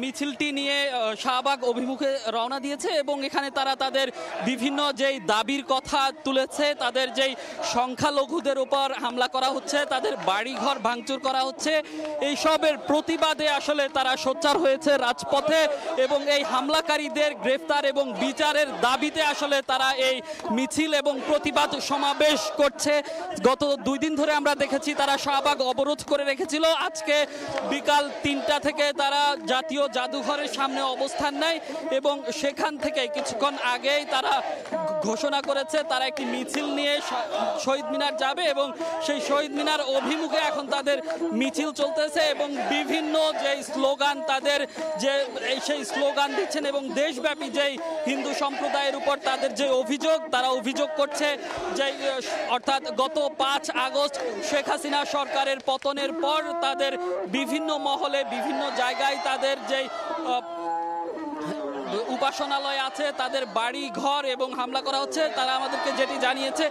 মিছিলটি নিয়ে শাহবাগ অভিমুখে রওনা দিয়েছে এবং এখানে তারা তাদের বিভিন্ন যেই দাবির কথা তুলেছে, তাদের যেই সংখ্যালঘুদের উপর হামলা করা হচ্ছে, তাদের বাড়িঘর ভাঙচুর করা হচ্ছে, এইসবের প্রতিবাদে আসলে তারা সোচ্চার হয়েছে রাজপথে এবং এই হামলাকারীদের গ্রেফতার এবং বিচারের দাবিতে আসলে তারা এই মিছিল এবং প্রতিবাদ সমাবেশ করছে। গত 2 দিন ধরে আমরা দেখেছি তারা শাহবাগ অবরোধ করে রেখেছিল। আজকে বিকাল 3টা থেকে তারা জাতীয় জাদুঘরের সামনে অবস্থান নেয় এবং সেখান থেকে কিছুক্ষণ আগেই তারা ঘোষণা করেছে তারা একটি মিছিল নিয়ে শহীদ মিনার যাবে এবং সেই শহীদ মিনার অভিমুখে এখন তাদের মিছিল চলতেছে এবং বিভিন্ন যে স্লোগান তাদের সেই স্লোগান দিচ্ছেন এবং দেশব্যাপী যেই হিন্দু সম্প্রদায়ের উপর তাদের যে অভিযোগ, তারা অভিযোগ করছে যে অর্থাৎ গত 5 আগস্ট শেখ হাসিনা সরকারের পতনের পর তাদের বিভিন্ন মহলে বিভিন্ন জায়গায় তাদের যে উপাসনালয় আছে, তাদের বাড়ি ঘর এবং হামলা করা হচ্ছে। তারা আমাদেরকে যেটি জানিয়েছে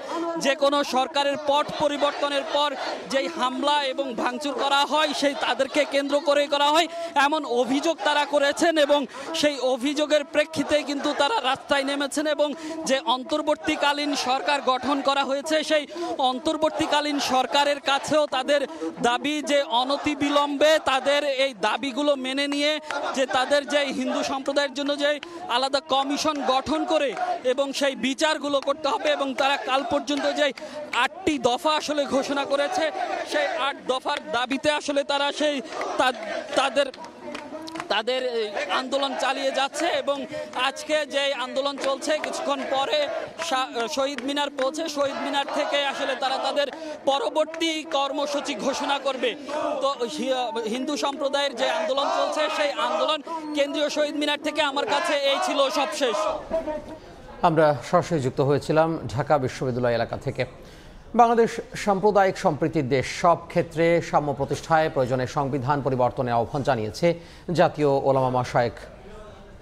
যে কোনো সরকারের পট পরিবর্তনের পর যেই হামলা এবং ভাঙচুর করা হয় সেই তাদেরকে কেন্দ্র করে করা হয় এমন অভিযোগ তারা করেছেন এবং সেই অভিযোগের প্রেক্ষিতে কিন্তু তারা রাস্তায় নেমেছেন এবং যে অন্তর্বর্তীকালীন সরকার গঠন করা হয়েছে সেই অন্তর্বর্তীকালীন সরকারের কাছেও তাদের দাবি যে অনতিবিলম্বে তাদের এই দাবিগুলো মেনে নিয়ে যে তাদের যে হিন্দু সম্প্রদায়ের জন্য যে আলাদা কমিশন গঠন করে এবং সেই বিচারগুলো করতে হবে এবং তারা কাল পর্যন্ত যে 8টি দফা আসলে ঘোষণা করেছে সেই 8 দফার দাবিতে আসলে তারা সেই তাদের আন্দোলন চালিয়ে যাচ্ছে এবং আজকে যে আন্দোলন চলছে কিছুক্ষণ পরে শহীদ মিনার পৌঁছে শহীদ মিনার থেকে আসলে তারা তাদের পরবর্তী কর্মসূচি ঘোষণা করবে। তো হিন্দু সম্প্রদায়ের যে আন্দোলন চলছে সেই আন্দোলন কেন্দ্রীয় শহীদ মিনার থেকে আমার কাছে এই ছিল সবশেষ। আমরা সরাসরি যুক্ত হয়েছিলাম ঢাকা বিশ্ববিদ্যালয় এলাকা থেকে। বাংলাদেশ সাম্প্রদায়িক সম্প্রীতির দেশ, সব ক্ষেত্রে সাম্য প্রতিষ্ঠায় প্রয়োজনে সংবিধান পরিবর্তনের আহ্বান জানিয়েছে জাতীয় ওলামা মাশায়েখ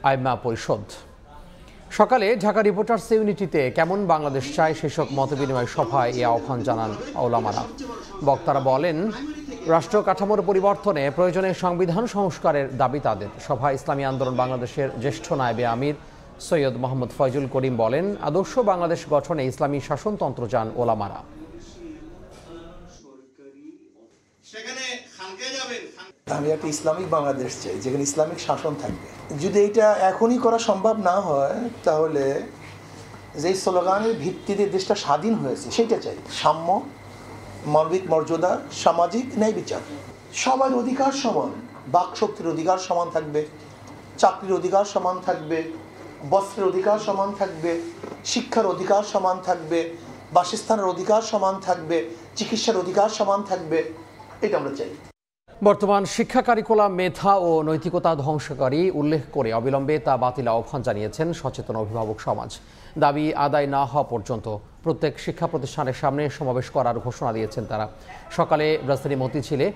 আইম্মা পরিষদ। সকালে ঢাকা রিপোর্টার্স ইউনিটিতে কেমন বাংলাদেশ চায় শীর্ষক মতবিনিময় সভায় এই আহ্বান জানান ওলামারা। বক্তারা বলেন, রাষ্ট্র কাঠামোর পরিবর্তনে প্রয়োজনে সংবিধান সংস্কারের দাবি তাদের। সভায় ইসলামী আন্দোলন বাংলাদেশের জ্যেষ্ঠ নায়েবে আমির সৈয়দ মোহাম্মদ ফয়জুল করিম বলেন, আদর্শ বাংলাদেশ গঠনে ইসলামী শাসনতন্ত্র চান ওলামারা। আমি একটা ইসলামিক বাংলাদেশ চাই, যেখানে ইসলামিক শাসন থাকবে। যদি এটা এখনই করা সম্ভব না হয়, তাহলে যে স্লোগানের ভিত্তিতে দেশটা স্বাধীন হয়েছে সেটা চাই। সাম্য, মানবিক মর্যাদা, সামাজিক ন্যায় বিচার, সবার অধিকার সমান, বাক শক্তির অধিকার সমান থাকবে, চাকরির অধিকার সমান থাকবে, বস্ত্রের অধিকার সমান থাকবে, শিক্ষার অধিকার সমান থাকবে, বাসস্থানের অধিকার সমান থাকবে, চিকিৎসার অধিকার সমান থাকবে। এটা আমরা চাই। বর্তমান শিক্ষা কারিকুলাম মেধা ও নৈতিকতা ধ্বংসকারী উল্লেখ করে অবিলম্বে তা বাতিল আহ্বান জানিয়েছেন সচেতন অভিভাবক সমাজ। দাবি আদায় না হওয়া পর্যন্ত প্রত্যেক শিক্ষা প্রতিষ্ঠানের সামনে সমাবেশ করার ঘোষণা দিয়েছেন তারা। সকালে রাজধানী মতিঝিলে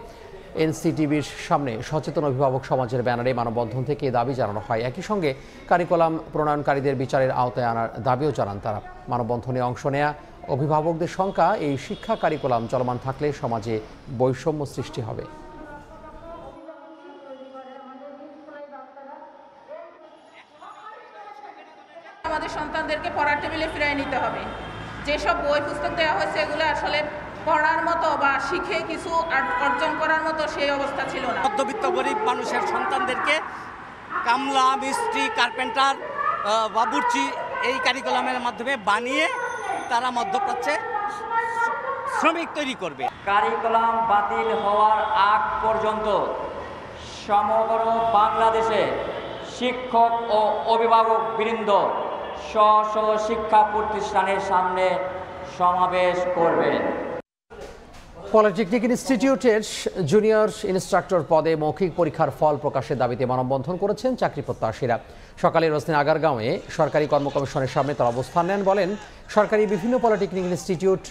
এনসিটিভির সামনে সচেতন অভিভাবক সমাজের ব্যানারে মানববন্ধন থেকে দাবি জানানো হয়। একই সঙ্গে কারিকুলাম প্রণয়নকারীদের বিচারের আওতায় আনার দাবিও জানান তারা। মানববন্ধনে অংশ নেয়া অভিভাবকদের সংখ্যা এই শিক্ষা কারিকুলাম চলমান থাকলে সমাজে বৈষম্য সৃষ্টি হবে। আমাদের সন্তানদেরকে পড়ার টেবিলে ফিরিয়ে নিতে হবে। যেসব বই পুস্তক দেওয়া হয়েছে এগুলো আসলে পড়ার মতো বা শিখে কিছু অর্জন করার মতো সেই অবস্থা ছিল না। মধ্যবিত্ত গরিব মানুষের সন্তানদেরকে কামলা, মিস্ত্রি, কার্পেন্টার, বাবুর্চি এই কারিকুলামের মাধ্যমে বানিয়ে তারা মধ্যপ্রাচ্যে শ্রমিক তৈরি করবে। কারিকুলাম বাতিল হওয়ার আগ পর্যন্ত সমগ্র বাংলাদেশে শিক্ষক ও অভিভাবক বৃন্দ স্ব শিক্ষা প্রতিষ্ঠানের সামনে সমাবেশ করবেন। পলিটেকনিক ইনস্টিটিউটের জুনিয়র ইনস্ট্রাক্টর পদে মৌখিক পরীক্ষার ফল প্রকাশের দাবিতে মানববন্ধন করেছেন চাকরি প্রত্যাশীরা। সকালে রাজধানী আগারগাঁওয়ে সরকারি কর্ম কমিশনের সামনে তারা অবস্থান নেন। বলেন, সরকারি বিভিন্ন পলিটেকনিক ইনস্টিটিউট,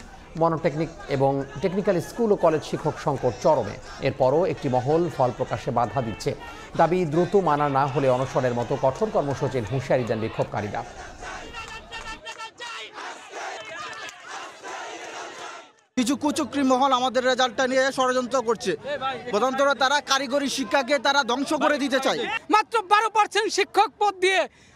মনোটেকনিক এবং টেকনিক্যাল স্কুল ও কলেজ শিক্ষক সংকট চরমে। এরপরও একটি মহল ফল প্রকাশে বাধা দিচ্ছে। দাবি দ্রুত মানা না হলে অনশনের মতো কঠোর কর্মসূচির হুঁশিয়ারি দেন বিক্ষোভকারীরা। কিছু কুচক্রী মহল আমাদের রেজাল্টটা নিয়ে ষড়যন্ত্র করছে। প্রধানত তারা কারিগরি শিক্ষাকে তারা ধ্বংস করে দিতে চায়। মাত্র 12%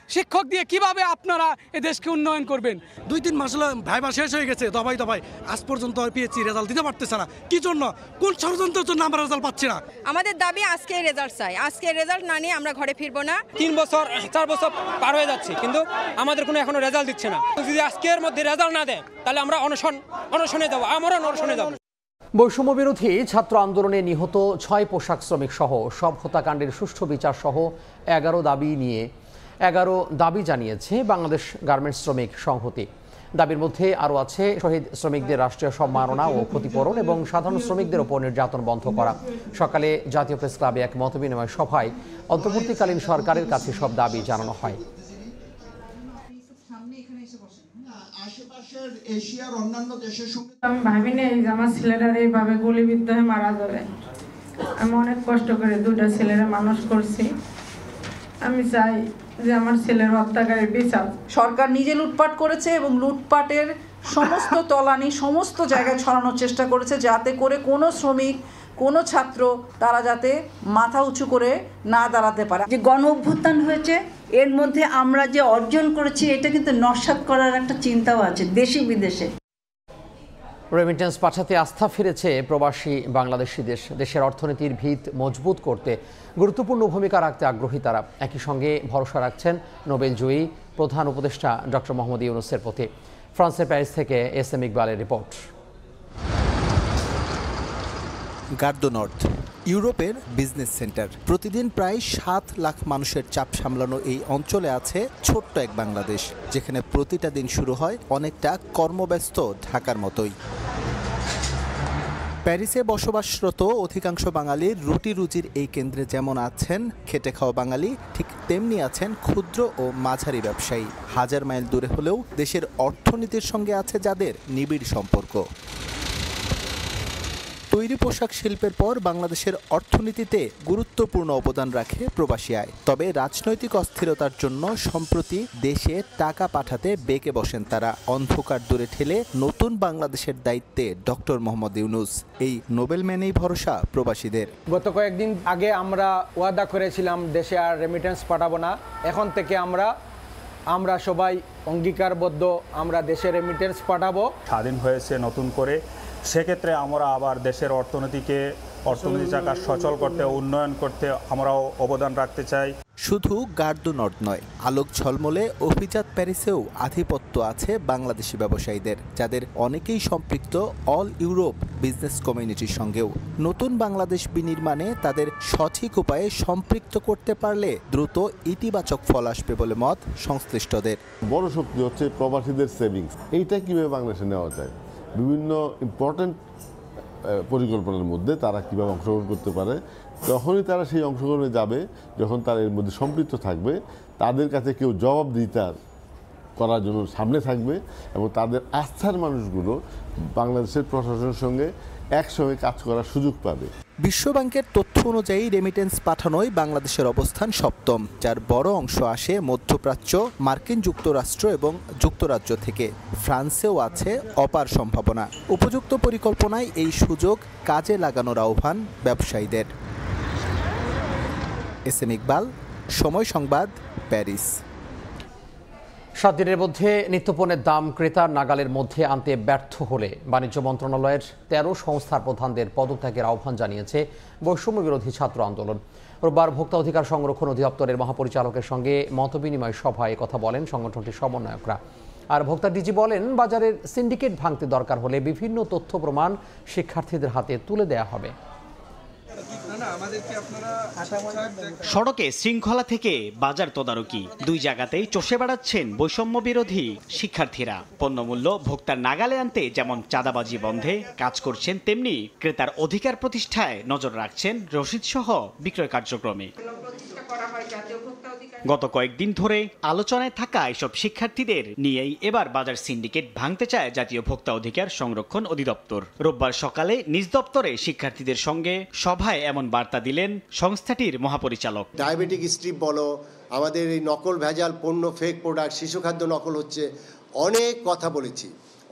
শিক্ষক দিয়ে কিভাবে আপনারা এই দেশকে উন্নয়ন করবেন? 2-3 মাস হলো ভাইবা শেষ হয়ে গেছে, দফায় আজ পর্যন্ত পিএসসি রেজাল্ট দিতে পারতেছে না। কি জন্য? কোন ষড়যন্ত্রের জন্য আমরা রেজাল্ট পাচ্ছি না? আমাদের দাবি আজকে রেজাল্ট চাই। আজকে রেজাল্ট না নিয়ে আমরা ঘরে ফিরবো না। 3 বছর 4 বছর পার হয়ে যাচ্ছে, কিন্তু আমাদের কোনো এখনো রেজাল্ট দিচ্ছে না। যদি আজকের মধ্যে রেজাল্ট না দেয় তাহলে আমরা অনশনে যাবো, আমরা অনশনে যাবো। বৈষম্য বিরোধী ছাত্র আন্দোলনে নিহত 6 পোশাক শ্রমিক সহ সব হত্যাকাণ্ডের সুষ্ঠু বিচার সহ 11 দাবি জানিয়েছে বাংলাদেশ গার্মেন্টস শ্রমিক সংহতি। দাবির মধ্যে আরও আছে শহীদ শ্রমিকদের রাষ্ট্রীয় সম্মাননা ও ক্ষতিপূরণ এবং সাধারণ শ্রমিকদের ওপর নির্যাতন বন্ধ করা। সকালে জাতীয় প্রেস ক্লাবে এক মতবিনিময় সভায় অন্তর্বর্তীকালীন সরকারের কাছে সব দাবি জানানো হয়। আমি ভাবিনি যে আমার ছেলেরা এইভাবে গুলিবিদ্ধ হয়ে মারা যাবে। আমি অনেক কষ্ট করে 2টা ছেলেরা মানুষ করছি। আমি চাই যে আমার ছেলের হত্যাকারীর বিচার। সরকার নিজে লুটপাট করেছে এবং লুটপাটের সমস্ত তলানি সমস্ত জায়গায় ছড়ানোর চেষ্টা করেছে, যাতে করে কোনো শ্রমিক, কোনো ছাত্র তারা যাতে মাথা উঁচু করে না দাঁড়াতে পারে। যে গণ অভ্যুত্থান হয়েছে, এর মধ্যে আমরা যে অর্জন করেছি এটা কিন্তু নস্যাৎ করার একটা চিন্তাও আছে দেশে বিদেশে। রেমিটেন্স পাঠাতে আস্থা ফিরেছে প্রবাসী বাংলাদেশিদের। দেশের অর্থনীতির ভিত মজবুত করতে গুরুত্বপূর্ণ ভূমিকা রাখতে আগ্রহী তারা। একই সঙ্গে ভরসা রাখছেন নোবেলজয়ী প্রধান উপদেষ্টা ডক্টর মোহাম্মদ ইউনূসের প্রতি। ফ্রান্সের প্যারিস থেকে SM ইকবালের রিপোর্ট। গার্দো নর্থ ইউরোপের বিজনেস সেন্টার। প্রতিদিন প্রায় 7 লাখ মানুষের চাপ সামলানো এই অঞ্চলে আছে ছোট্ট এক বাংলাদেশ, যেখানে প্রতিটা দিন শুরু হয় অনেকটা কর্মব্যস্ত ঢাকার মতোই। প্যারিসে বসবাসরত অধিকাংশ বাঙালির রুটি রুজির এই কেন্দ্রে যেমন আছেন খেটে খাওয়া বাঙালি, ঠিক তেমনি আছেন ক্ষুদ্র ও মাঝারি ব্যবসায়ী। হাজার মাইল দূরে হলেও দেশের অর্থনীতির সঙ্গে আছে যাদের নিবিড় সম্পর্ক। তৈরি পোশাক শিল্পের পর বাংলাদেশের অর্থনীতিতে গুরুত্বপূর্ণ অবদান রাখে প্রবাসী আয়। তবে রাজনৈতিক অস্থিরতার জন্য সম্প্রতি দেশে টাকা পাঠাতে বেঁকে বসেন তারা। অন্ধকার দূরে ঠেলে নতুন বাংলাদেশের দায়িত্বে ডক্টর মোহাম্মদ ইউনূস। এই নোবেল ম্যানেই ভরসা প্রবাসীদের। গত কয়েকদিন আগে আমরা ওয়াদা করেছিলাম দেশে আর রেমিটেন্স পাঠাবো না। এখন থেকে আমরা সবাই অঙ্গীকারবদ্ধ, আমরা দেশে রেমিটেন্স পাঠাবো। স্বাধীন হয়েছে নতুন করে, সেক্ষেত্রে আমরা আবার দেশের অর্থনীতি চাকা সচল করতে, উন্নয়ন করতে আমরাও অবদান রাখতে চাই। শুধু গার্দু নর্থ নয়, আলোক ঝলমলে অভিজাত প্যারিসেও আধিপত্য আছে বাংলাদেশি ব্যবসায়ীদের, যাদের অনেকেই সম্পৃক্ত অল ইউরোপ বিজনেস কমিউনিটির সঙ্গেও। নতুন বাংলাদেশ বিনির্মাণে তাদের সঠিক উপায়ে সম্পৃক্ত করতে পারলে দ্রুত ইতিবাচক ফল আসবে বলে মত সংশ্লিষ্টদের। বড় শক্তি হচ্ছে প্রবাসীদের সেভিংস। এইটা কিভাবে বাংলাদেশে নেওয়া যায়, বিভিন্ন ইম্পর্টেন্ট পরিকল্পনার মধ্যে তারা কীভাবে অংশগ্রহণ করতে পারে, তখনই তারা সেই অংশগ্রহণে যাবে যখন তারা এর মধ্যে সম্পৃক্ত থাকবে। তাদের কাছে কেউ জবাবদিহিতা করার জন্য সামনে থাকবে এবং তাদের আস্থার মানুষগুলো বাংলাদেশের প্রশাসনের সঙ্গে একসঙ্গে কাজ করার সুযোগ পাবে। বিশ্বব্যাংকের তথ্য অনুযায়ী রেমিটেন্স পাঠানোয় বাংলাদেশের অবস্থান সপ্তম, যার বড় অংশ আসে মধ্যপ্রাচ্য, মার্কিন যুক্তরাষ্ট্র এবং যুক্তরাজ্য থেকে। ফ্রান্সেও আছে অপার সম্ভাবনা। উপযুক্ত পরিকল্পনায় এই সুযোগ কাজে লাগানোর আহ্বান ব্যবসায়ীদের। এস.এম. ইকবাল, সময় সংবাদ, প্যারিস। 7 দিনের মধ্যে নিত্যপণ্যের দাম ক্রেতার নাগালের মধ্যে আনতে ব্যর্থ হলে বাণিজ্য মন্ত্রণালয়ের 13 সংস্থার প্রধানদের পদত্যাগের আহ্বান জানিয়েছে বৈষম্য বিরোধী ছাত্র আন্দোলন। রোববার ভোক্তা অধিকার সংরক্ষণ অধিদপ্তরের মহাপরিচালকের সঙ্গে মতবিনিময় সভায় কথা বলেন সংগঠনটির সমন্বয়করা। আর ভোক্তা ডিজি বলেন, বাজারের সিন্ডিকেট ভাঙতে দরকার হলে বিভিন্ন তথ্য প্রমাণ শিক্ষার্থীদের হাতে তুলে দেওয়া হবে। সড়কে শৃঙ্খলা থেকে বাজার তদারকি, দুই জায়গাতেই চষে বেড়াচ্ছেন বৈষম্য বিরোধী শিক্ষার্থীরা। পণ্যমূল্য ভোক্তার নাগালে আনতে যেমন চাঁদাবাজি বন্ধে কাজ করছেন, তেমনি ক্রেতার অধিকার প্রতিষ্ঠায় নজর রাখছেন রসিদসহ বিক্রয় কার্যক্রমে। গত কয়েকদিন ধরে আলোচনায় থাকা এসব শিক্ষার্থীদের নিয়েই এবার বাজার সিন্ডিকেট ভাঙতে চায় জাতীয় ভোক্তা অধিকার সংরক্ষণ অধিদপ্তর। রোববার সকালে নিজ দপ্তরে শিক্ষার্থীদের সঙ্গে সভায় এমন বার্তা দিলেন সংস্থাটির মহাপরিচালক। ডায়াবেটিক স্ট্রিপ বলো, আমাদের এই নকল ভেজাল পণ্য, ফেক প্রোডাক্ট, শিশু খাদ্য নকল হচ্ছে, অনেক কথা বলেছি,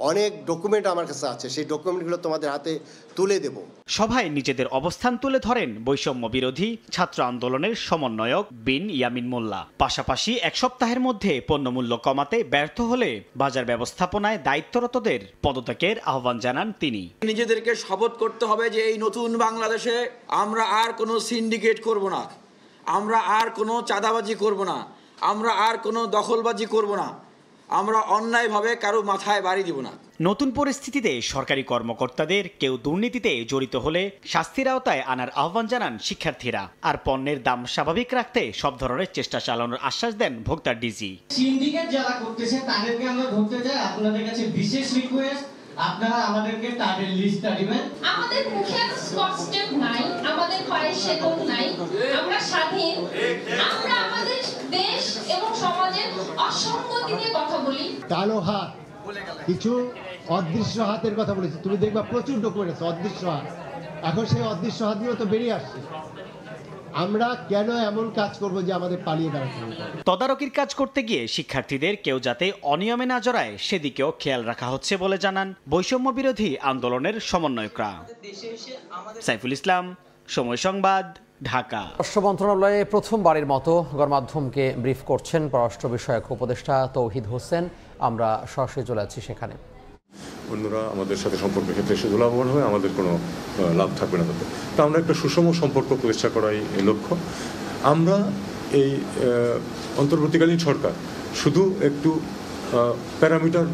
অনেক ডকুমেন্ট আমার কাছে আছে, সেই ডকুমেন্টগুলো তোমাদের হাতে তুলে দেব। সভায় নিজেদের অবস্থান তুলে ধরেন বৈষম্য বিরোধী ছাত্র আন্দোলনের সমন্বয়ক বিন ইয়ামিন মোল্লা। পাশাপাশি 1 সপ্তাহের মধ্যে পণ্যমূল্য কমাতে ব্যর্থ হলে বাজার ব্যবস্থাপনায় দায়িত্বরতদের পদত্যাগের আহ্বান জানান তিনি। নিজেদেরকে শপথ করতে হবে যে এই নতুন বাংলাদেশে আমরা আর কোনো সিন্ডিকেট করব না, আমরা আর কোনো চাঁদাবাজি করব না, আমরা আর কোনো দখলবাজি করব না, আমরা অন্যায়ভাবে কারো মাথায় বাড়ি দিব না। নতুন পরিস্থিতিতে সরকারি কর্মকর্তাদের কেউ দুর্নীতিতে জড়িত হলে শাস্তির আওতায় আনার আহ্বান জানান শিক্ষার্থীরা। আর পণ্যের দাম স্বাভাবিক রাখতে সব ধরনের চেষ্টা চালানোর আশ্বাস দেন ভোক্তা ডিজি। সিন্ডিকেট যারা করতেছে তাদেরকে আমরা ধরতে চাই। আপনাদের কাছে বিশেষ রিকোয়েস্ট, আপনারা আমাদেরকে তাদের লিস্টটা দিবেন। আমাদের মুখে স্পট স্টেপ নাই, আমাদের পায়ে শেকল নাই, আমরা স্বাধীন, আমরা আমাদের দেশ এবং সমাজের অসঙ্গতি নিয়ে কথা বলি। কালো হাত, কিছু অদৃশ্য হাতের কথা বলেছি, তুমি দেখবা প্রচুর ডকুমেন্ট আছে অদৃশ্য হাত। এখন সেই অদৃশ্য হাতগুলো তো বেরিয়ে আসছে। আমরা কেন এমন কাজ করব যে আমাদের পালিয়ে বেড়াতে হবে? তদারকির কাজ করতে গিয়ে শিক্ষার্থীদের কেউ যাতে অনিয়মে না জড়ায় সেদিকেও খেয়াল রাখা হচ্ছে বলে জানান বৈষম্য বিরোধী আন্দোলনের সমন্বয়করা। সাইফুল ইসলাম, সময় সংবাদ, ঢাকা। পররাষ্ট্র মন্ত্রণালয়ে প্রথমবারের মতো গণমাধ্যমকে ব্রিফ করছেন পররাষ্ট্র বিষয়ক উপদেষ্টা তৌহিদ হোসেন। আমরা সরাসরি চলে যাচ্ছি সেখানে। অন্যরা আমাদের সাথে সম্পর্কের ক্ষেত্রে শুধু লাভবান হয়, আমাদের কোনো লাভ থাকবে না তাতে। তা আমরা একটা সুষম সম্পর্ক প্রতিষ্ঠা করাই লক্ষ্য। আমরা এই অন্তর্বর্তীকালীন সরকার শুধু একটু প্যারামিটার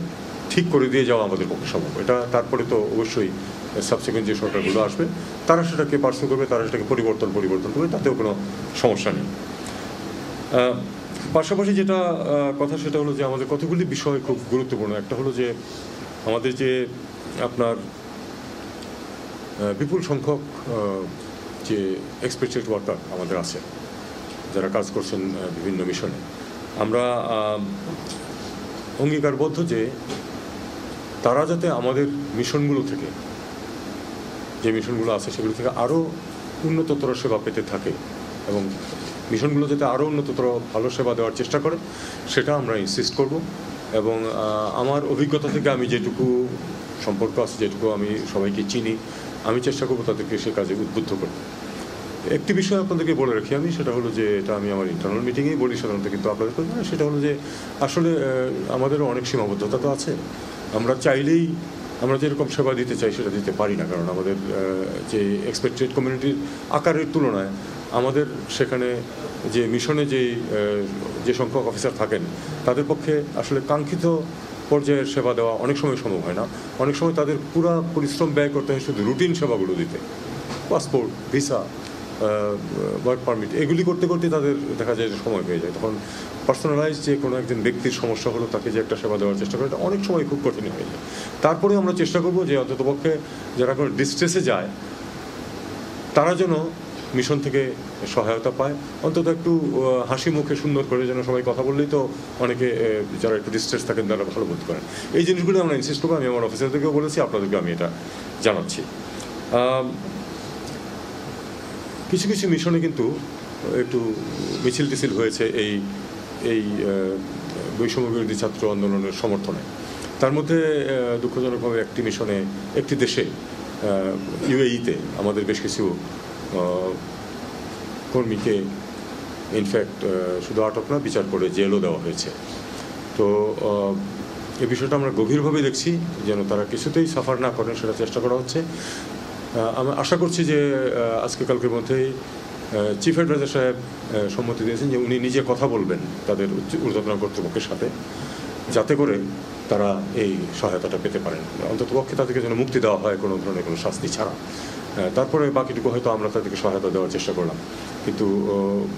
ঠিক করে দিয়ে যাওয়া আমাদের পক্ষে সম্ভব। এটা তারপরে তো অবশ্যই সাবসিকুয়েন্ট যে সরকারগুলো আসবে তারা সেটাকে পার্সু করবে, তারা সেটাকে পরিবর্তন করবে, তাতেও কোনো সমস্যা নেই। পাশাপাশি যেটা কথা সেটা হলো যে আমাদের কতগুলি বিষয় খুব গুরুত্বপূর্ণ। একটা হলো যে আমাদের যে আপনার বিপুল সংখ্যক যে এক্সপেক্টেড ওয়ার্কার আমাদের আছে যারা কাজ করছেন বিভিন্ন মিশনে। আমরা অঙ্গীকারবদ্ধ যে তারা যাতে আমাদের মিশনগুলো থেকে, যে মিশনগুলো আছে সেগুলো থেকে আরও উন্নততর সেবা পেতে থাকে এবং মিশনগুলো যাতে আরও উন্নততর ভালো সেবা দেওয়ার চেষ্টা করে সেটা আমরা ইনসিস্ট করব। এবং আমার অভিজ্ঞতা থেকে আমি যেটুকু সম্পর্ক আছে, যেটুকু আমি সবাইকে চিনি, আমি চেষ্টা করবো তাদেরকে সে কাজে উদ্বুদ্ধ করতে। একটি বিষয় আপনাদেরকে বলে রাখি আমি, সেটা হলো যে এটা আমি আমার ইন্টারনাল মিটিংয়েই বলি সাধারণত, কিন্তু আপনাদের করবো না, সেটা হলো যে আসলে আমাদেরও অনেক সীমাবদ্ধতা তো আছে। আমরা চাইলেই আমরা যেরকম সেবা দিতে চাই সেটা দিতে পারি না, কারণ আমাদের যে এক্সপেক্টেড কমিউনিটির আকারের তুলনায় আমাদের সেখানে যে মিশনে যে সংখ্যক অফিসার থাকেন তাদের পক্ষে আসলে কাঙ্ক্ষিত পর্যায়ের সেবা দেওয়া অনেক সময় সম্ভব হয় না। অনেক সময় তাদের পুরা পরিশ্রম ব্যয় করতে হয় শুধু রুটিন সেবাগুলো দিতে, পাসপোর্ট, ভিসা, ওয়ার্ক পারমিট, এগুলি করতে করতে তাদের দেখা যায় যে সময় হয়ে যায়। তখন পার্সোনালাইজ যে কোনো একজন ব্যক্তির সমস্যা হলো তাকে যে একটা সেবা দেওয়ার চেষ্টা করে, এটা অনেক সময় খুব কঠিন হয়ে যায়। তারপরে আমরা চেষ্টা করবো যে অন্ততপক্ষে যারা কোনো ডিস্ট্রেসে যায় তারা যেন মিশন থেকে সহায়তা পায়, অন্তত একটু হাসি মুখে সুন্দর করে যেন সবাই কথা বললেই তো অনেকে যারা একটু ডিস্ট্রেস থাকেন তারা ভালো বোধ করেন। এই জিনিসগুলো আমরা ইনসিস্ট করবো। আমি আমার অফিসারদেরকেও বলেছি, আপনাদেরকে আমি এটা জানাচ্ছি। কিছু কিছু মিশনে কিন্তু একটু মিছিল টিছিল হয়েছে এই বৈষম্য বিরোধী ছাত্র আন্দোলনের সমর্থনে। তার মধ্যে দুঃখজনকভাবে একটি মিশনে, একটি দেশে, ইউএইতে আমাদের বেশ কিছু কর্মীকে ইনফ্যাক্ট শুধু আটক না, বিচার করে জেলও দেওয়া হয়েছে। তো এই বিষয়টা আমরা গভীরভাবে দেখছি, যেন তারা কিছুতেই সাফার না করেন সেটা চেষ্টা করা হচ্ছে। আমি আশা করছি যে আজকে কালকের মধ্যেই চিফ অ্যাডভাইজার সাহেব সম্মতি দিয়েছেন যে উনি নিজে কথা বলবেন তাদের ঊর্ধ্বতন কর্তৃপক্ষের সাথে, যাতে করে তারা এই সহায়তাটা পেতে পারেন। অন্ততপক্ষে তাদেরকে যেন মুক্তি দেওয়া হয় কোনো ধরনের কোনো শাস্তি ছাড়া। তারপরে বাকিটুকু হয়তো আমরা তাদেরকে সহায়তা দেওয়ার চেষ্টা করলাম, কিন্তু